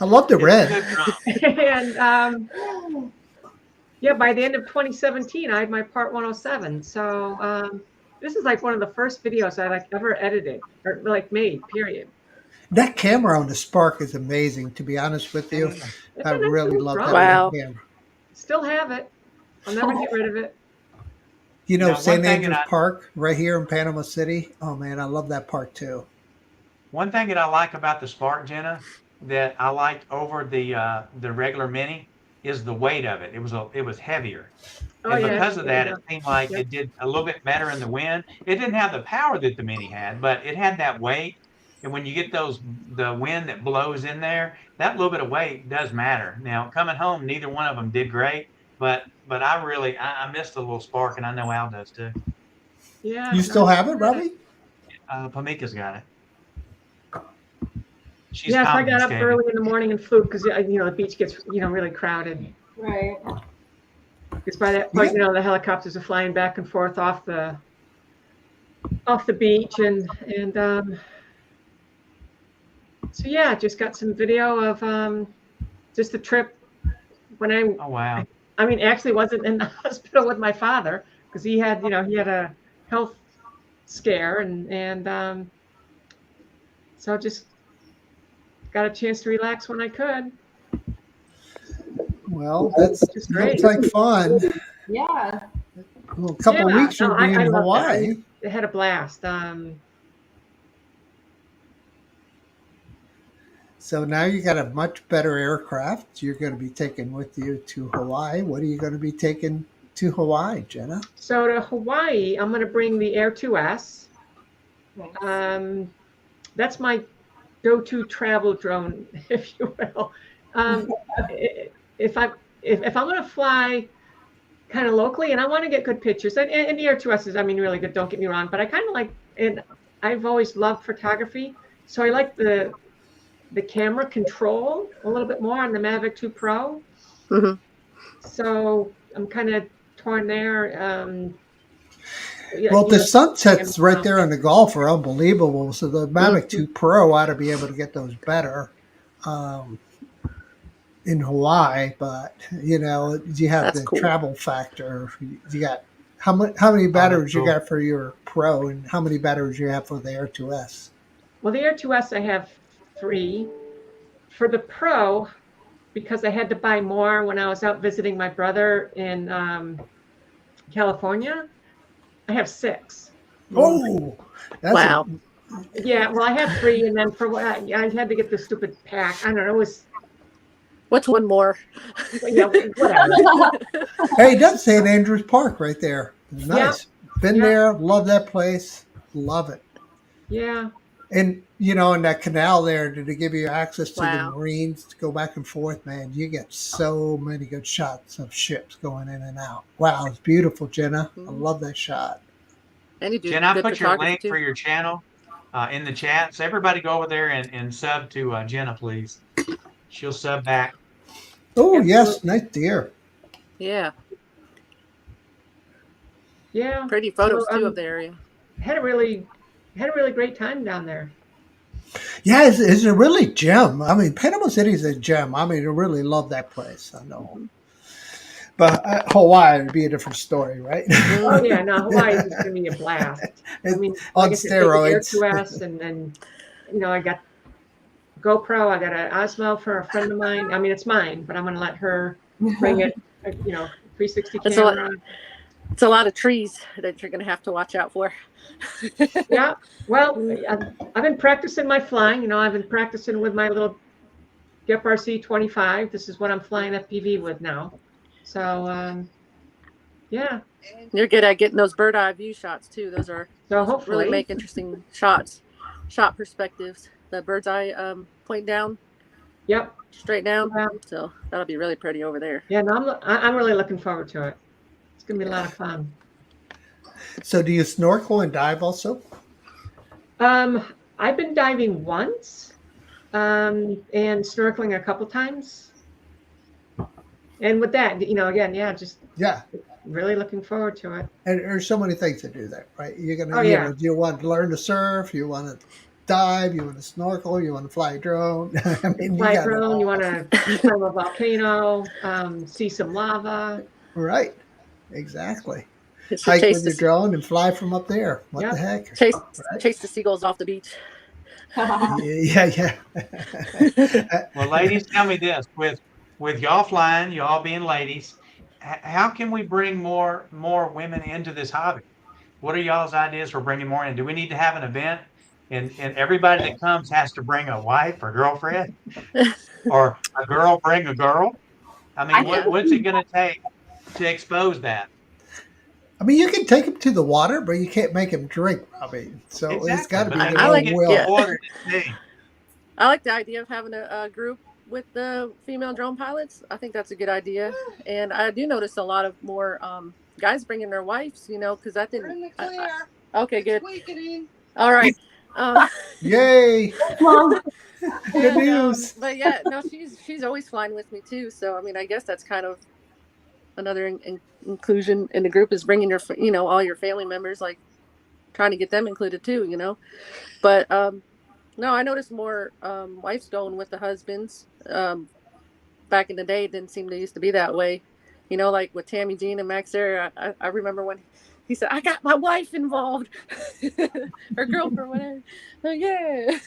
A: I love the
B: It's a
A: red.
B: good drone.
G: And yeah, by the end of 2017, I had my Part 107. So this is like one of the first videos I ever edited or made. Period.
A: That camera on the Spark is amazing, to be honest with you.
G: It's
A: I
G: a nice
A: really
G: little
A: love
G: drone.
A: that
D: Wow.
A: camera.
G: Still have it. I'll never get rid of it.
A: You know,
B: Now, one
A: St.
B: thing
A: Andrews
B: that I-
A: Park right here in Panama City. Oh man, I love that park too.
B: One thing that I like about the Spark, Jenna, that I liked over the regular Mini is the weight of it. It was heavier.
G: Oh,
B: And
G: yeah.
B: because of that,
G: yeah.
B: it seemed like
G: Yep.
B: it did a little bit better in the wind. It didn't have the power that the Mini had, but it had that weight. And when you get the wind that blows in there, that little bit of weight does matter. Now, coming home, neither one of them did great, but I missed the little Spark, and I know Al does too.
G: Yeah.
A: You still have it, Robbie?
B: Pamika's got it. She's
G: Yes, I got up
B: confiscated.
G: early in the morning and flew because the beach gets really crowded.
C: Right.
G: Because by that point, the helicopters are flying back and forth off the beach, and so yeah, just got some video of just the trip when
B: Oh wow.
G: I mean, actually wasn't in the hospital with my father because he had a health scare, and so just got a chance to relax when I could.
A: Well, that's
G: Which is great.
A: looks like fun.
C: Yeah.
A: Well, a couple of
G: Yeah,
A: weeks you'll
G: no,
A: be
G: I
A: in
G: loved
A: Hawaii.
G: I had a blast.
A: So now you got a much better aircraft you're going to be taking with you to Hawaii. What are you going to be taking to Hawaii, Jenna?
G: So to Hawaii, I'm going to bring the Air 2S. That's my go-to travel drone, if you will. If I'm going to fly kind of locally, and I want to get good pictures, and the Air 2S is, really good. Don't get me wrong, but I kind of like, and I've always loved photography, so I like the camera control a little bit more on the Mavic 2 Pro.
D: Mhm.
G: So I'm kind of torn there.
A: Well, the sunsets right there on the Gulf are unbelievable. So the Mavic 2 Pro ought to be able to get those better in Hawaii. But you have
D: That's
A: the
D: cool.
A: travel factor. You got how many batteries you
B: cool.
A: got for your Pro, and how many batteries you have for the Air 2S?
G: Well, the Air 2S, I have 3. For the Pro, because I had to buy more when I was out visiting my brother in California, I have 6.
A: Oh, that's
D: Wow.
G: Yeah, well, I had 3, and then for what I had to get the stupid pack. I don't know, it was
D: What's one more?
G: whatever.
A: Hey, that's St. Andrews Park right there. Nice. Been
G: Yeah.
A: there. Love that place. Love it.
G: Yeah,
A: And in that canal there, did they give you access to
D: Wow.
A: the Marines to go back and forth? Man, you get so many good shots of ships going in and out. Wow, it's beautiful, Jenna. I
D: Mhm.
A: love that shot.
D: And you do
B: Jen, I
D: good
B: put your
D: photography
B: link
D: too.
B: for your channel in the chat. So everybody go over there and sub to Jenna, please. She'll sub back.
A: Oh, yes,
G: Absolutely.
A: nice deer.
D: Yeah,
G: yeah.
D: pretty photos
G: So,
D: too of the area.
G: Had a really great time down there.
A: Yeah, it's a really gem. I mean, Panama City is a gem. I mean, I really love that place. I know. But Hawaii would be a different story, right?
G: Oh yeah, no, Hawaii is going to be a blast. I mean,
A: On
G: like I said, take the Air
A: steroids.
G: 2S, and then I got GoPro. I got an Osmo for a friend of mine. I mean, it's mine, but I'm going to let her bring it. 360
D: That's a lot.
G: camera.
D: It's a lot of trees that you're going to have to watch out for.
G: Yeah. Well, I've been practicing my flying. I've been practicing with my little GEP-RC 25. This is what I'm flying FPV with now. So, yeah.
D: You're good at getting those bird eye view shots too. Those are
G: So hopefully,
D: really make interesting shot perspectives. The bird's eye point down,
G: yep.
D: straight down.
G: Yeah.
D: So that'll be really pretty over there.
G: Yeah. No, I'm really looking forward to it. It's gonna be a lot of fun.
A: So do you snorkel and dive also?
G: I've been diving once, and snorkeling a couple times. And with that, again, yeah, just
A: Yeah.
G: really looking forward to it.
A: And there's so many things to do that, right? You're going to,
G: Oh, yeah.
A: you want to learn to surf, you want to dive, you want to snorkel, you want to fly a drone. I mean,
G: Fly
A: you got it
G: drone,
A: all.
G: you want to climb a volcano, see some lava.
A: Right. Exactly.
D: It's to
A: Hike
D: chase
A: with your drone and fly from up there. What
G: Yeah.
A: the heck?
D: chase
A: Right.
D: chase the seagulls off the beach.
A: Yeah.
B: Well, ladies, tell me this: with y'all flying, y'all being ladies, how can we bring more women into this hobby? What are y'all's ideas for bringing more in? Do we need to have an event, and everybody that comes has to bring a wife or girlfriend, or a girl bring a girl? I mean,
D: Yeah.
B: what's it going to take to expose that?
A: I mean, you can take them to the water, but you can't make them drink, Robbie. So it's got to
B: Exactly,
A: be
B: but
A: their
B: I
A: own
B: mean,
D: like-
A: will.
B: get
D: yeah.
B: water to see.
D: I like the idea of having a group with the female drone pilots. I think that's a good idea, and I do notice a lot of more guys bringing their wives. You know, because I
H: We're in
D: didn't.
H: the clear.
D: Okay, good.
H: Weakening.
D: All right.
A: Yay!
F: Mom,
A: Good
D: And,
A: news.
D: but yeah, no, she's always flying with me too. So I mean, I guess that's kind of another inclusion in the group is bringing your, all your family members, like trying to get them included too. But no, I noticed more wives going with the husbands. Back in the day, it didn't seem to used to be that way. Like with Tammy Jean and Max Air, I remember when he said, "I got my wife involved," or girlfriend, whatever. Oh, yeah.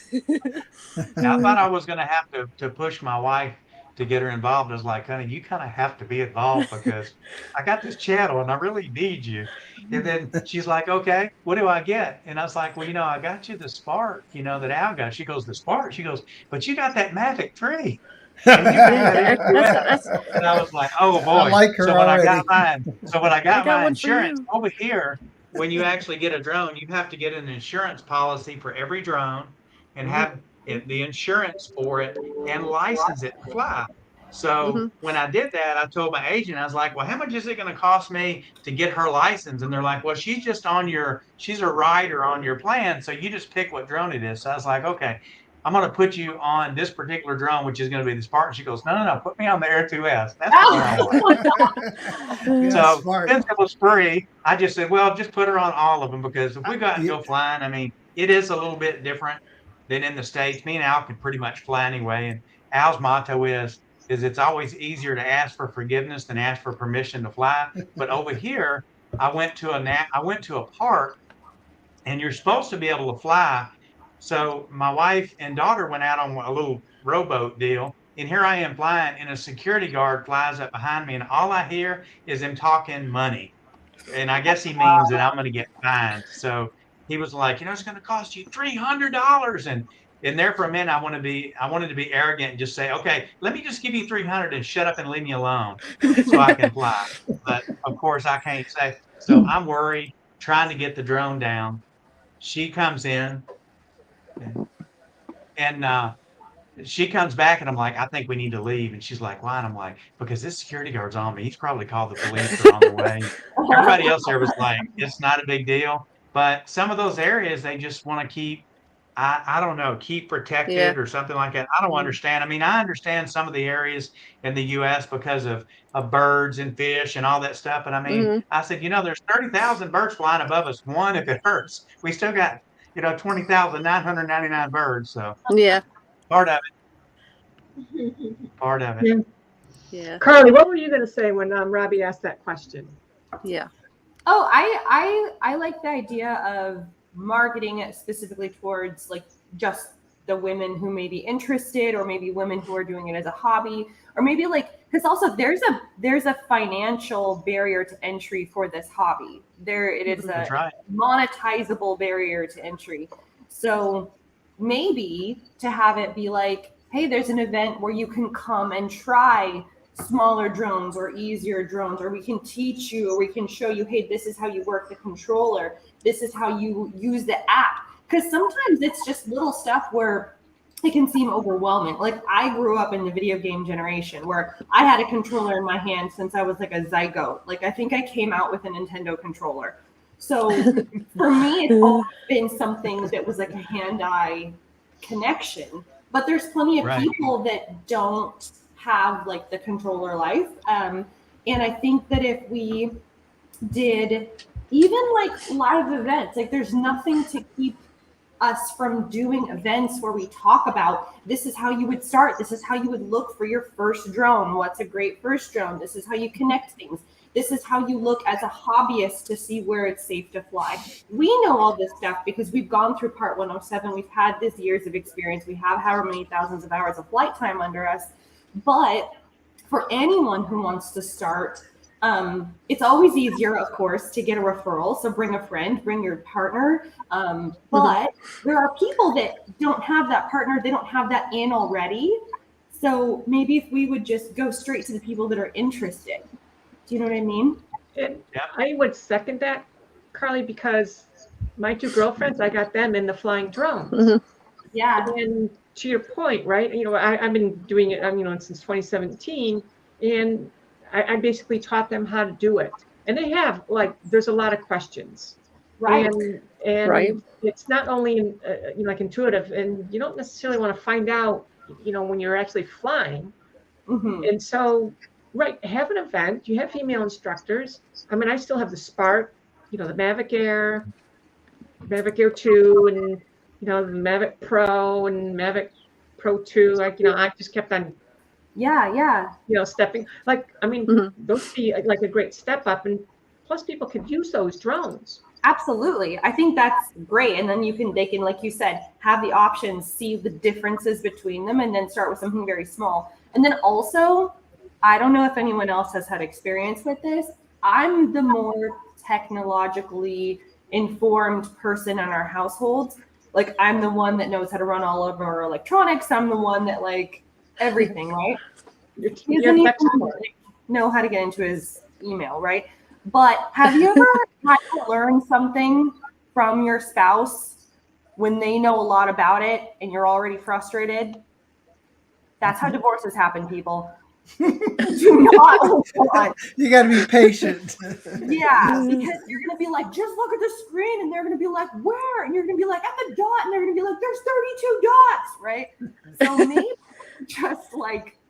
B: I thought I was going to have to push my wife to get her involved. I was like, honey, you kind of have to be involved because I got this channel and I really need you. And then she's like, okay, what do I get? And I was like, well, I got you the Spark, that Al got. She goes, the Spark. She goes, but you got that Mavic 3. And you got that
D: That's-
B: AQS. And I was like, oh boy.
A: I like her
B: so when
A: already.
B: I got
D: got
B: my
D: one for
B: insurance
D: you.
B: over here, when you actually get a drone, you have to get an insurance policy for every drone and have the insurance for it and license it to fly. So when I did that, I told my agent, I was like, well, how much is it going to cost me to get her license? And they're like, well, she's a rider on your plan. So you just pick what drone it is. So I was like, okay, I'm going to put you on this particular drone, which is going to be the Spartan. She goes, no, put me on the Air 2S. That's what I want.
A: Yeah,
B: So
A: smart.
B: since it was free, I just said, well, just put her on all of them because if we go out and go flying, I mean, it is a little bit different than in the States. Me and Al can pretty much fly anyway. And Al's motto is it's always easier to ask for forgiveness than ask for permission to fly. But over here, I went to a park and you're supposed to be able to fly. So my wife and daughter went out on a little rowboat deal. And here I am flying, and a security guard flies up behind me, and all I hear is him talking money. And I guess he means that I'm going to get fined. So he was like, it's going to cost you $300. And there for a minute, I wanted to be arrogant and just say, okay, let me just give you $300 and shut up and leave me alone so I can fly. But of course, I can't say. So I'm worried, trying to get the drone down. She comes in, and she comes back and I'm like, I think we need to leave. And she's like, why? And I'm like, because this security guard's on me. He's probably called the police. They're on the way. Everybody else there was like, it's not a big deal. But some of those areas, they just want to keep, I don't know, keep protected or something like that. I don't understand. I mean, I understand some of the areas in the U.S. because of birds and fish and all that stuff. But I mean, I said, there's 30,000 birds flying above us. One, if it hurts, we still got, 20,999 birds. So
D: Yeah.
B: Part of it.
D: Yeah.
G: Carly, what were you going to say when Robbie asked that question?
D: Yeah.
F: Oh, I like the idea of marketing it specifically towards like just the women who may be interested, or maybe women who are doing it as a hobby, or maybe because also there's a financial barrier to entry for this hobby. It is
B: That's right.
F: monetizable barrier to entry. So maybe to have it be like, hey, there's an event where you can come and try smaller drones or easier drones, or we can teach you, or we can show you, hey, this is how you work the controller, this is how you use the app. Because sometimes it's just little stuff where it can seem overwhelming. Like I grew up in the video game generation where I had a controller in my hand since I was like a zygote. Like I think I came out with a Nintendo controller. So for me, it's always been something that was like a hand-eye connection. But there's plenty of people that don't have like the controller life. And I think that if we did even like live events, like there's nothing to keep us from doing events where we talk about, this is how you would start, this is how you would look for your first drone, what's a great first drone, this is how you connect things. This is how you look as a hobbyist to see where it's safe to fly. We know all this stuff because we've gone through Part 107. We've had this years of experience. We have however many thousands of hours of flight time under us. But for anyone who wants to start, it's always easier, of course, to get a referral. So bring a friend, bring your partner. But there are people that don't have that partner. They don't have that in already. So maybe if we would just go straight to the people that are interested. Do you know what I mean?
G: And I would second that, Carly, because my two girlfriends, I got them in the flying drones.
F: Yeah.
G: And to your point, right? I've been doing it, since 2017, and I basically taught them how to do it. And they have, there's a lot of questions.
F: Right.
G: And
D: Right.
G: it's not only, intuitive, and you don't necessarily want to find out, when you're actually flying. And so, right, have an event. You have female instructors. I mean, I still have the Spark, the Mavic Air 2, and the Mavic Pro and Mavic Pro 2. I just kept on.
F: Yeah.
G: Stepping. Those would be like a great step up, and plus people could use those drones.
F: Absolutely. I think that's great. And then they can, like you said, have the options, see the differences between them, and then start with something very small. And then also, I don't know if anyone else has had experience with this. I'm the more technologically informed person in our household. Like, I'm the one that knows how to run all of our electronics. I'm the one that everything, right? He doesn't even know how to get into his email, right? But have you ever had to learn something from your spouse when they know a lot about it and you're already frustrated? That's how divorces happen, people. Do not hold on.
A: You got to be patient.
F: Yeah, because you're going to be like, just look at the screen, and they're going to be like, where? And you're going to be like, at the dot, and they're going to be like, there's 32 dots, right? So maybe just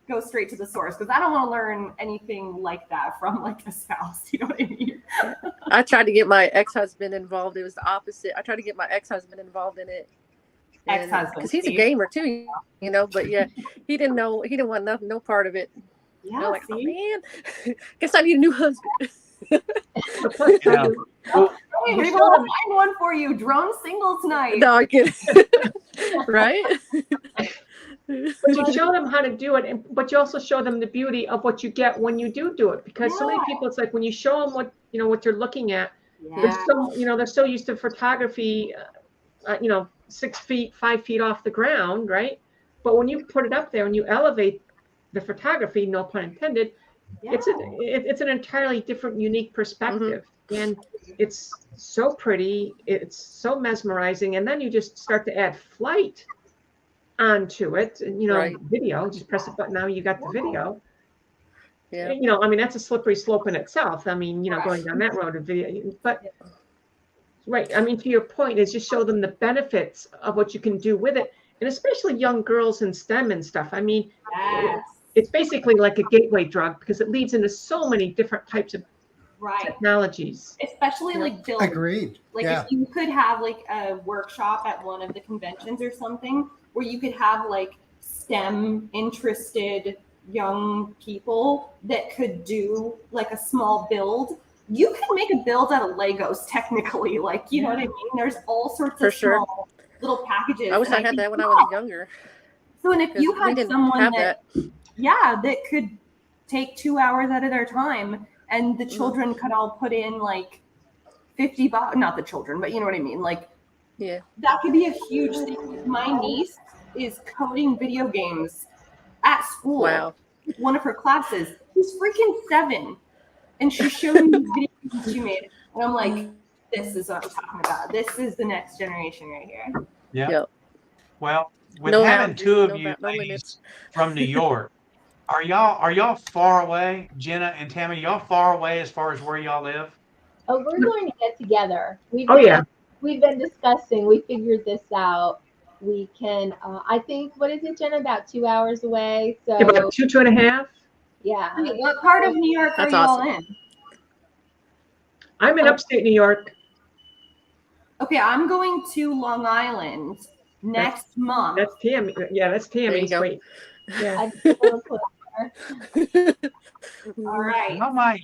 F: go straight to the source, because I don't want to learn anything like that from a spouse. You know what I mean?
D: I tried to get my ex-husband involved. It was the opposite. I tried to get my ex-husband involved in it.
F: Ex-husband,
D: because he's a gamer too, but yeah, he didn't know. He didn't want no part of it.
F: Yeah,
D: like, oh man, guess I need a new husband.
B: Yeah.
F: Hey, maybe I'll find one for you. Drone singles night.
D: No, I get it. Right.
G: But you show them how to do it, but you also show them the beauty of what you get when you do it. Because so many people, it's like when you show them what you're looking at.
F: Yeah.
G: They're so used to photography, 6 feet, 5 feet off the ground, right? But when you put it up there and you elevate the photography, no pun intended, it's an entirely different, unique perspective. And it's so pretty, it's so mesmerizing. And then you just start to add flight onto it, and video, just press a button, now you got the video.
D: Yeah.
G: That's a slippery slope in itself. Going down that road of video, but right, to your point is just show them the benefits of what you can do with it, and especially young girls in STEM and stuff. It's basically like a gateway drug, because it leads into so many different types of technologies,
F: especially building.
A: Agreed.
F: If you could have a workshop at one of the conventions or something where you could have STEM interested young people that could do a small build. You can make a build out of Legos technically, you know what I mean? There's all sorts of small little packages.
D: I wish I had that when I was younger.
F: So, and if you had someone that could take 2 hours out of their time, and the children could all put in $50, not the children, but you know what I mean? That could be a huge thing. My niece is coding video games at school.
D: Wow.
F: One of her classes. She's freaking 7. And she's showing me video games she made. And I'm like, this is what I'm talking about. This is the next generation right here.
B: Yeah.
D: Yep.
B: Well, with having two of you ladies from New York, are y'all far away? Jenna and Tammy, y'all far away as far as where y'all live?
C: Oh, we're going to get together. We've been discussing. We figured this out. We can, I think, what is it, Jenna? About 2 hours away. So
G: about 2.5.
C: Yeah.
F: What part of New York are you all in?
G: I'm in upstate New York.
F: Okay, I'm going to Long Island next month.
G: That's Tammy. Yeah, that's Tammy.
D: There you go.
G: Yeah.
F: All right.
B: Y'all might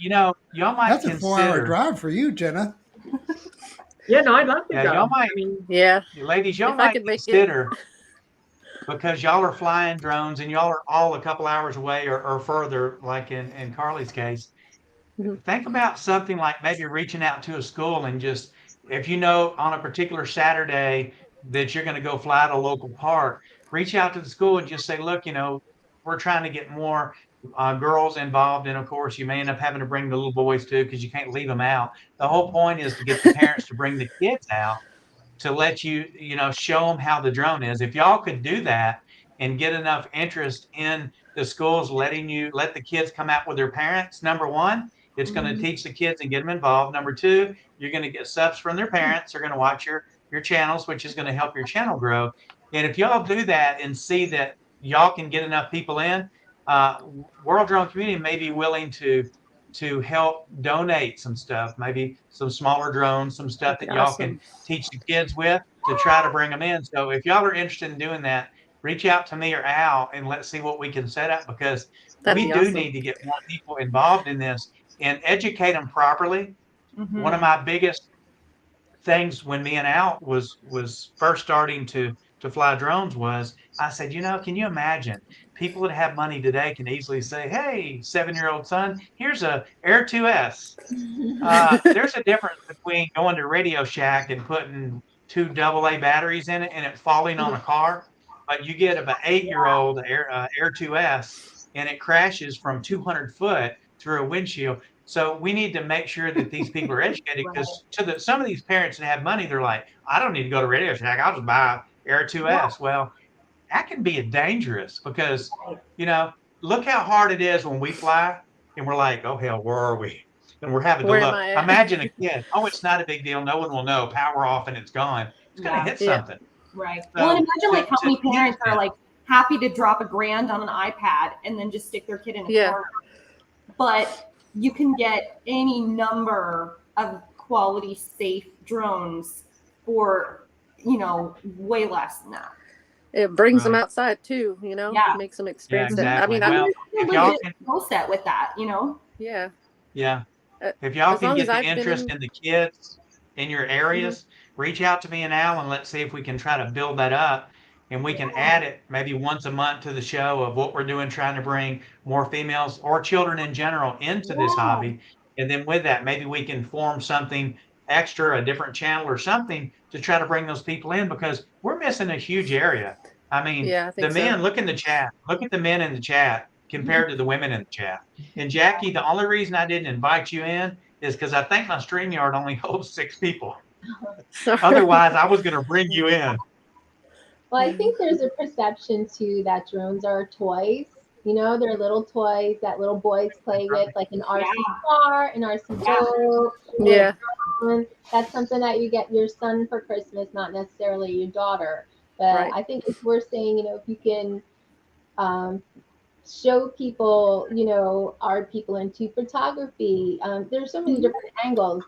A: That's a 4-hour
B: consider,
A: drive for you, Jenna.
G: Yeah, no, I'd love to
B: yeah,
G: go.
B: y'all might,
G: I mean,
D: Yeah,
B: ladies, y'all
D: if I
B: might
D: could make it.
B: consider, because y'all are flying drones and y'all are all a couple hours away or further, like in Carly's case.
D: Mhm.
B: Think about something like maybe reaching out to a school and just, if you know on a particular Saturday that you're going to go fly to a local park, reach out to the school and just say, look, we're trying to get more girls involved. And of course, you may end up having to bring the little boys too, because you can't leave them out. The whole point is to get the parents to bring the kids out to let show them how the drone is. If y'all could do that and get enough interest in the schools let the kids come out with their parents, number one, it's going to teach the kids and get them involved. Number two, you're going to get subs from their parents. They're going to watch your channels, which is going to help your channel grow. And if y'all do that and see that y'all can get enough people in, World Drone Community may be willing to help donate some stuff, maybe some smaller drones, some stuff
D: That'd
B: that
D: be
B: y'all can
D: awesome.
B: teach the kids with to try to bring them in. So if y'all are interested in doing that, reach out to me or Al and let's see what we can set up, because
D: That'd
B: we
D: be
B: do
D: awesome.
B: need to get more people involved in this and educate them properly.
F: Mhm.
B: One of my biggest things when me and Al was first starting to fly drones was I said, can you imagine people that have money today can easily say, hey, 7-year-old son, here's a Air 2S. There's a difference between going to Radio Shack and putting 2 AA batteries in it and it falling on a car, but you get an 8-year-old Air 2S and it crashes from 200 foot through a windshield. So we need to make sure that these people are educated, because some of these parents that have money, they're like, I don't need to go to Radio Shack. I'll just buy Air 2S. Well, that can be dangerous because, look how hard it is when we fly and we're like, oh, hell, where are we? And we're having to
D: Where am
B: look.
D: I at?
B: Imagine a kid. Oh, it's not a big deal. No one will know. Power off and it's gone. It's going to hit
D: Yeah.
B: something.
F: Right.
B: So,
F: Well, and imagine like how many
B: to
F: parents
B: use
F: are
B: that.
F: like happy to drop $1,000 on an iPad and then just stick their kid in a
D: Yeah.
F: corner. But you can get any number of quality safe drones for, way less than that.
D: It brings them
B: Right.
D: outside too,
F: Yeah.
D: makes them experience
B: Yeah,
D: that. I
B: exactly.
D: mean,
B: Well,
F: I'm
B: if y'all
F: legit
B: can,
F: skill set with that,
D: yeah.
B: yeah,
D: Uh,
B: if y'all
D: As
B: can
D: long
B: get
D: as
B: the
D: I've been
B: interest
D: in,
B: in the kids in your areas, reach out to me and Al and let's see if we can try to build that up. And we can add it maybe once a month to the show of what we're doing, trying to bring more females or children in general into this
F: Yeah.
B: hobby. And then with that, maybe we can form something extra, a different channel or something to try to bring those people in, because we're missing a huge area. I mean,
D: yeah, I
B: the
D: think so.
B: men, look in the chat, look at the men in the chat compared to the women in the chat. And Jackie, the only reason I didn't invite you in is because I think my StreamYard only holds 6 people.
D: Sorry.
B: Otherwise, I was going to bring you in.
C: Well, I think there's a perception too that drones are toys. They're little toys that little boys play with, like an RC car, an RC boat.
D: Yeah.
C: drone. That's something that you get your son for Christmas, not necessarily your daughter. But
D: Right.
C: I think if we're saying, if you can show people, are people into photography? There's so many different angles,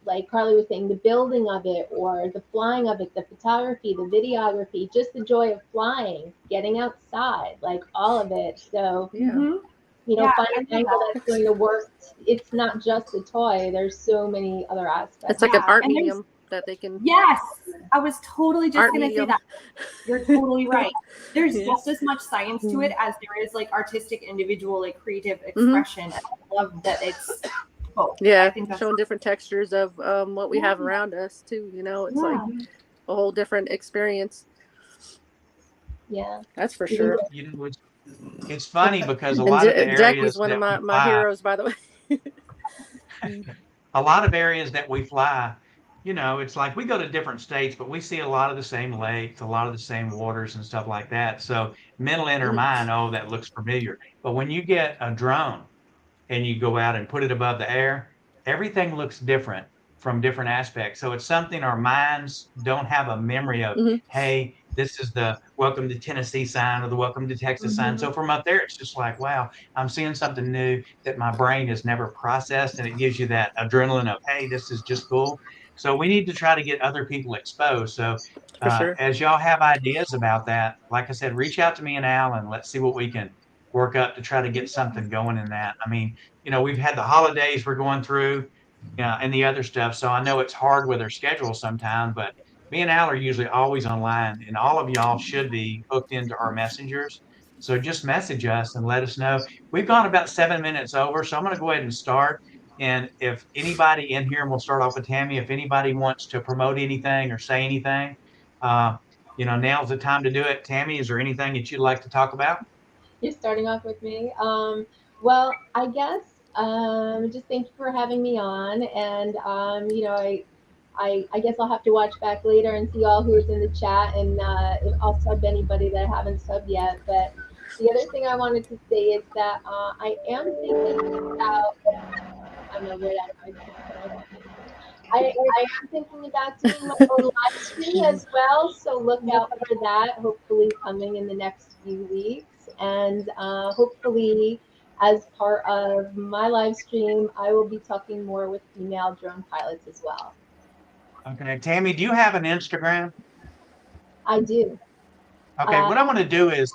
C: like Carly was saying, the building of it or the flying of it, the photography, the videography, just the joy of flying, getting outside, like all of it. So,
D: Yeah.
C: find an angle that's going to work. It's not just a toy. There's so many other aspects.
D: It's like an art
F: and there's-
D: medium that they can.
F: Yes, I was totally just
D: Art
F: going to say
D: medium.
F: that. You're totally right. There's
D: Yeah.
F: just as much science to it as there is like artistic, individual, like creative expression. And I love that it's both. I
D: Yeah,
F: think that's
D: showing different textures of what we have around us too. It's like a whole different experience.
C: Yeah.
D: That's for sure.
B: It's funny because a
D: And
B: lot of the areas
D: Jackie's one
B: that
D: of my,
B: we
D: my
B: fly,
D: heroes, by the way.
B: a lot of areas that we fly, it's like we go to different states, but we see a lot of the same lakes, a lot of the same waters and stuff like that. So mental in our mind, oh, that looks familiar. But when you get a drone and you go out and put it above the air, everything looks different from different aspects. So it's something our minds don't have a memory of.
D: Mhm.
B: Hey, this is the welcome to Tennessee sign or the welcome to Texas sign. So from up there, it's just like, wow, I'm seeing something new that my brain has never processed. And it gives you that adrenaline of, hey, this is just cool. So we need to try to get other people exposed. So
D: For sure.
B: as y'all have ideas about that, like I said, reach out to me and Al and let's see what we can work up to try to get something going in that. I mean, we've had the holidays we're going through, and the other stuff. So I know it's hard with our schedule sometimes, but me and Al are usually always online, and all of y'all should be hooked into our messengers. So just message us and let us know. We've gone about 7 minutes over, so I'm going to go ahead and start. And if anybody in here, and we'll start off with Tammy, if anybody wants to promote anything or say anything, now's the time to do it. Tammy, is there anything that you'd like to talk about?
C: You're starting off with me. Well, I guess just thank you for having me on, and I guess I'll have to watch back later and see all who's in the chat, and I'll sub anybody that I haven't subbed yet. But the other thing I wanted to say is that I am thinking about. I'm a weird I am thinking about doing my own live stream as well, so look out for that. Hopefully, coming in the next few weeks, and hopefully, as part of my live stream, I will be talking more with female drone pilots as well.
B: Okay, Tammy, do you have an Instagram?
C: I do.
B: Okay, what I'm going to do is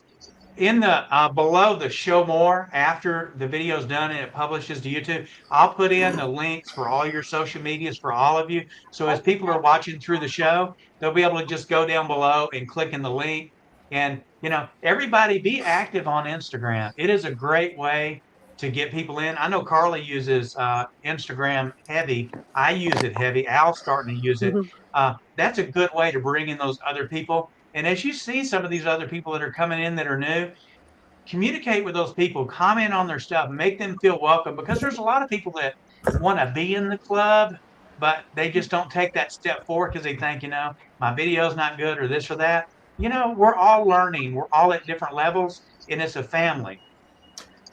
B: in the below the show more after the video is done and it publishes to YouTube, I'll put in the links for all your social medias for all of you. So as people are watching through the show, they'll be able to just go down below and click in the link. And, everybody be active on Instagram. It is a great way to get people in. I know Carly uses Instagram heavy. I use it heavy. Al's starting to use it. That's a good way to bring in those other people. And as you see some of these other people that are coming in that are new, communicate with those people, comment on their stuff, make them feel welcome, because there's a lot of people that want to be in the club, but they just don't take that step forward because they think, my video's not good or this or that. We're all learning. We're all at different levels, and it's a family.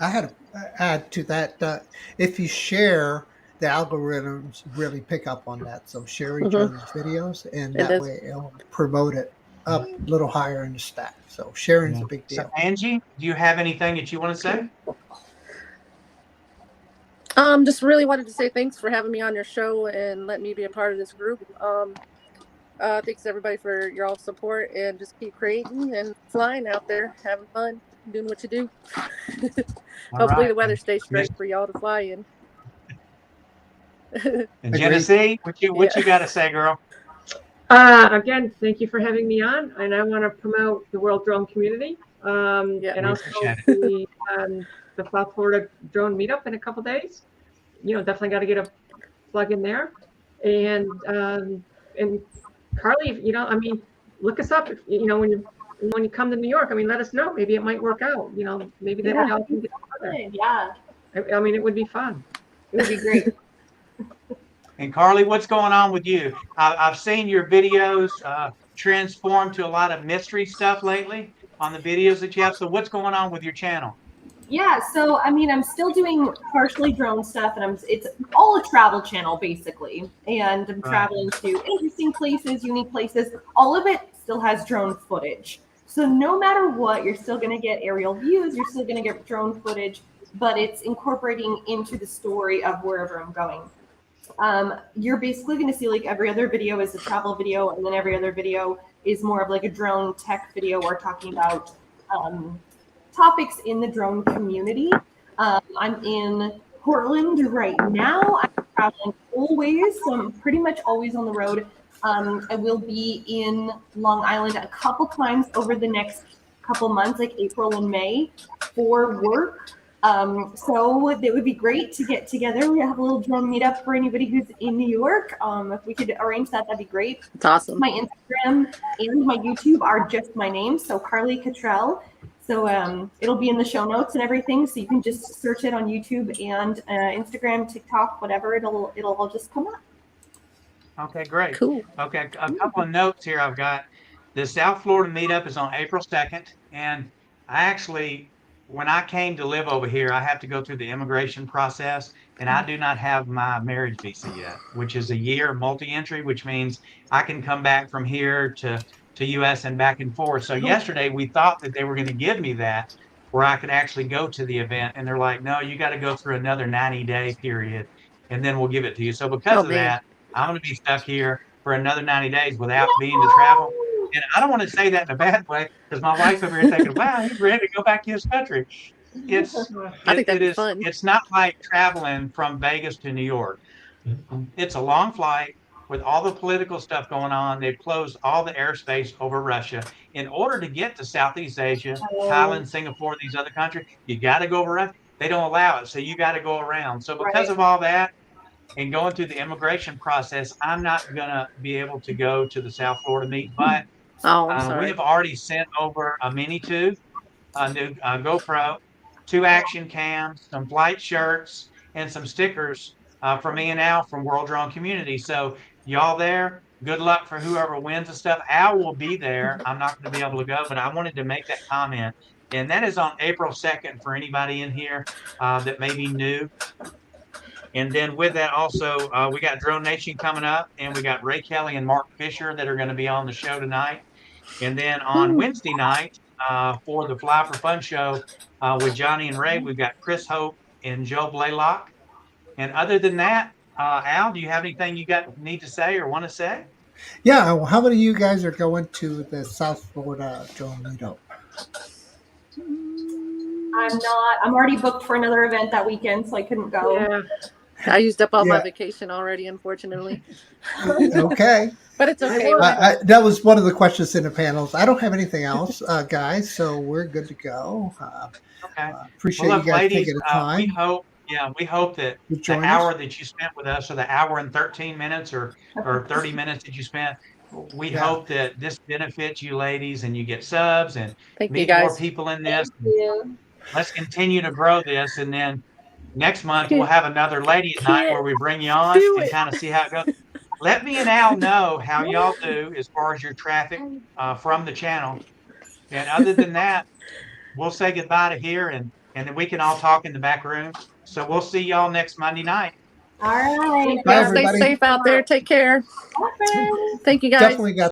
A: I had to add to that, if you share, the algorithms really pick up on that. So share each other's videos, and that way it'll promote it up a little higher in the stack. So sharing is a big deal.
B: So Angie, do you have anything that you want to say?
D: Just really wanted to say thanks for having me on your show and let me be a part of this group. Thanks everybody for your all support, and just keep creating and flying out there, having fun, doing what you do. Hopefully the weather stays straight for y'all to fly in.
B: And Genesee, what you got to say, girl?
G: Again, thank you for having me on, and I want to promote the World Drone Community, and also the South Florida Drone Meetup in a couple days. Definitely got to get a plug in there, and Carly, look us up. When you come to New York, let us know. Maybe it might work out. Maybe then y'all can get together.
F: Yeah.
G: It would be fun.
F: It would be great.
B: And Carly, what's going on with you? I've seen your videos transform to a lot of mystery stuff lately on the videos that you have. So what's going on with your channel?
F: Yeah, so I'm still doing partially drone stuff, and it's all a travel channel basically, and I'm traveling to interesting places, unique places. All of it still has drone footage. So no matter what, you're still going to get aerial views, you're still going to get drone footage, but it's incorporating into the story of wherever I'm going. You're basically going to see like every other video is a travel video, and then every other video is more of like a drone tech video or talking about topics in the drone community. I'm in Portland right now. I'm traveling always, so I'm pretty much always on the road. I will be in Long Island a couple times over the next couple months, like April and May, for work. So it would be great to get together. We have a little drone meetup for anybody who's in New York. If we could arrange that, that'd be great.
D: It's awesome.
F: My Instagram and my YouTube are just my name, so Carly Cottrell. So it'll be in the show notes and everything, so you can just search it on YouTube and Instagram, TikTok, whatever. It'll all just come up.
B: Okay, great.
D: Cool.
B: Okay, a couple of notes here I've got. The South Florida meetup is on April 2nd, and I actually, when I came to live over here, I have to go through the immigration process, and I do not have my marriage visa yet, which is a year multi-entry, which means I can come back from here to U.S. and back and forth. So yesterday we thought that they were going to give me that where I could actually go to the event, and they're like, no, you got to go through another 90-day period, and then we'll give it to you. So because of that, I'm going to be stuck here for another 90 days without being to travel. And I don't want to say that in a bad way, because my wife's over here thinking, wow, he's ready to go back to his country. it's
D: I think that'd
B: it
D: be
B: is
D: fun.
B: it's not like traveling from Vegas to New York. It's a long flight with all the political stuff going on. They've closed all the airspace over Russia. In order to get to Southeast Asia, Thailand, Singapore, these other countries, you got to go over Russia. They don't allow it, so you got to go around. So because
F: Right.
B: of all that and going through the immigration process, I'm not gonna be able to go to the South Florida meet. But
D: Oh, I'm
B: we
D: sorry.
B: have already sent over a mini tube, a new GoPro, 2 action cams, some flight shirts, and some stickers for me and Al from World Drone Community. So y'all there, good luck for whoever wins and stuff. Al will be there. I'm not going to be able to go, but I wanted to make that comment. And that is on April 2nd for anybody in here that may be new. And then with that also, we got Drone Nation coming up, and we got Ray Kelly and Mark Fisher that are going to be on the show tonight. And then on Wednesday night, for the Fly for Fun show with Johnny and Ray, we've got Chris Hope and Joe Blaylock. And other than that, Al, do you have anything you need to say or want to say?
A: Yeah, well, how many of you guys are going to the South Florida drone meetup?
F: I'm not. I'm already booked for another event that weekend, so I couldn't go.
G: Yeah.
D: I used up all my
A: Yeah.
D: vacation already, unfortunately.
A: Okay.
D: But it's okay.
A: That was one of the questions in the panels. I don't have anything else, guys, so we're good to go.
B: Okay.
A: Appreciate
B: Well, look,
A: you guys
B: ladies,
A: taking the time.
B: we hope that
A: to
B: the
A: join
B: hour
A: us.
B: that you spent with us, or the hour and 13 minutes or 30 minutes that you spent, we
A: Yeah.
B: hope that this benefits you ladies and you get subs and
D: Thank you,
B: meet more
D: guys.
B: people in this.
C: Thank you.
B: Let's continue to grow this, and then next month we'll have another lady at night where we bring you on
D: do
B: and
D: it.
B: kind of see how it goes. Let me and Al know how y'all do as far as your traffic from the channel. And other than that, we'll say goodbye to here, and then we can all talk in the back room. So we'll see y'all next Monday night.
F: All right.
A: Bye,
D: Stay
A: everybody.
D: safe out there. Take care.
F: Bye, friends.
D: Thank you, guys.
A: Definitely got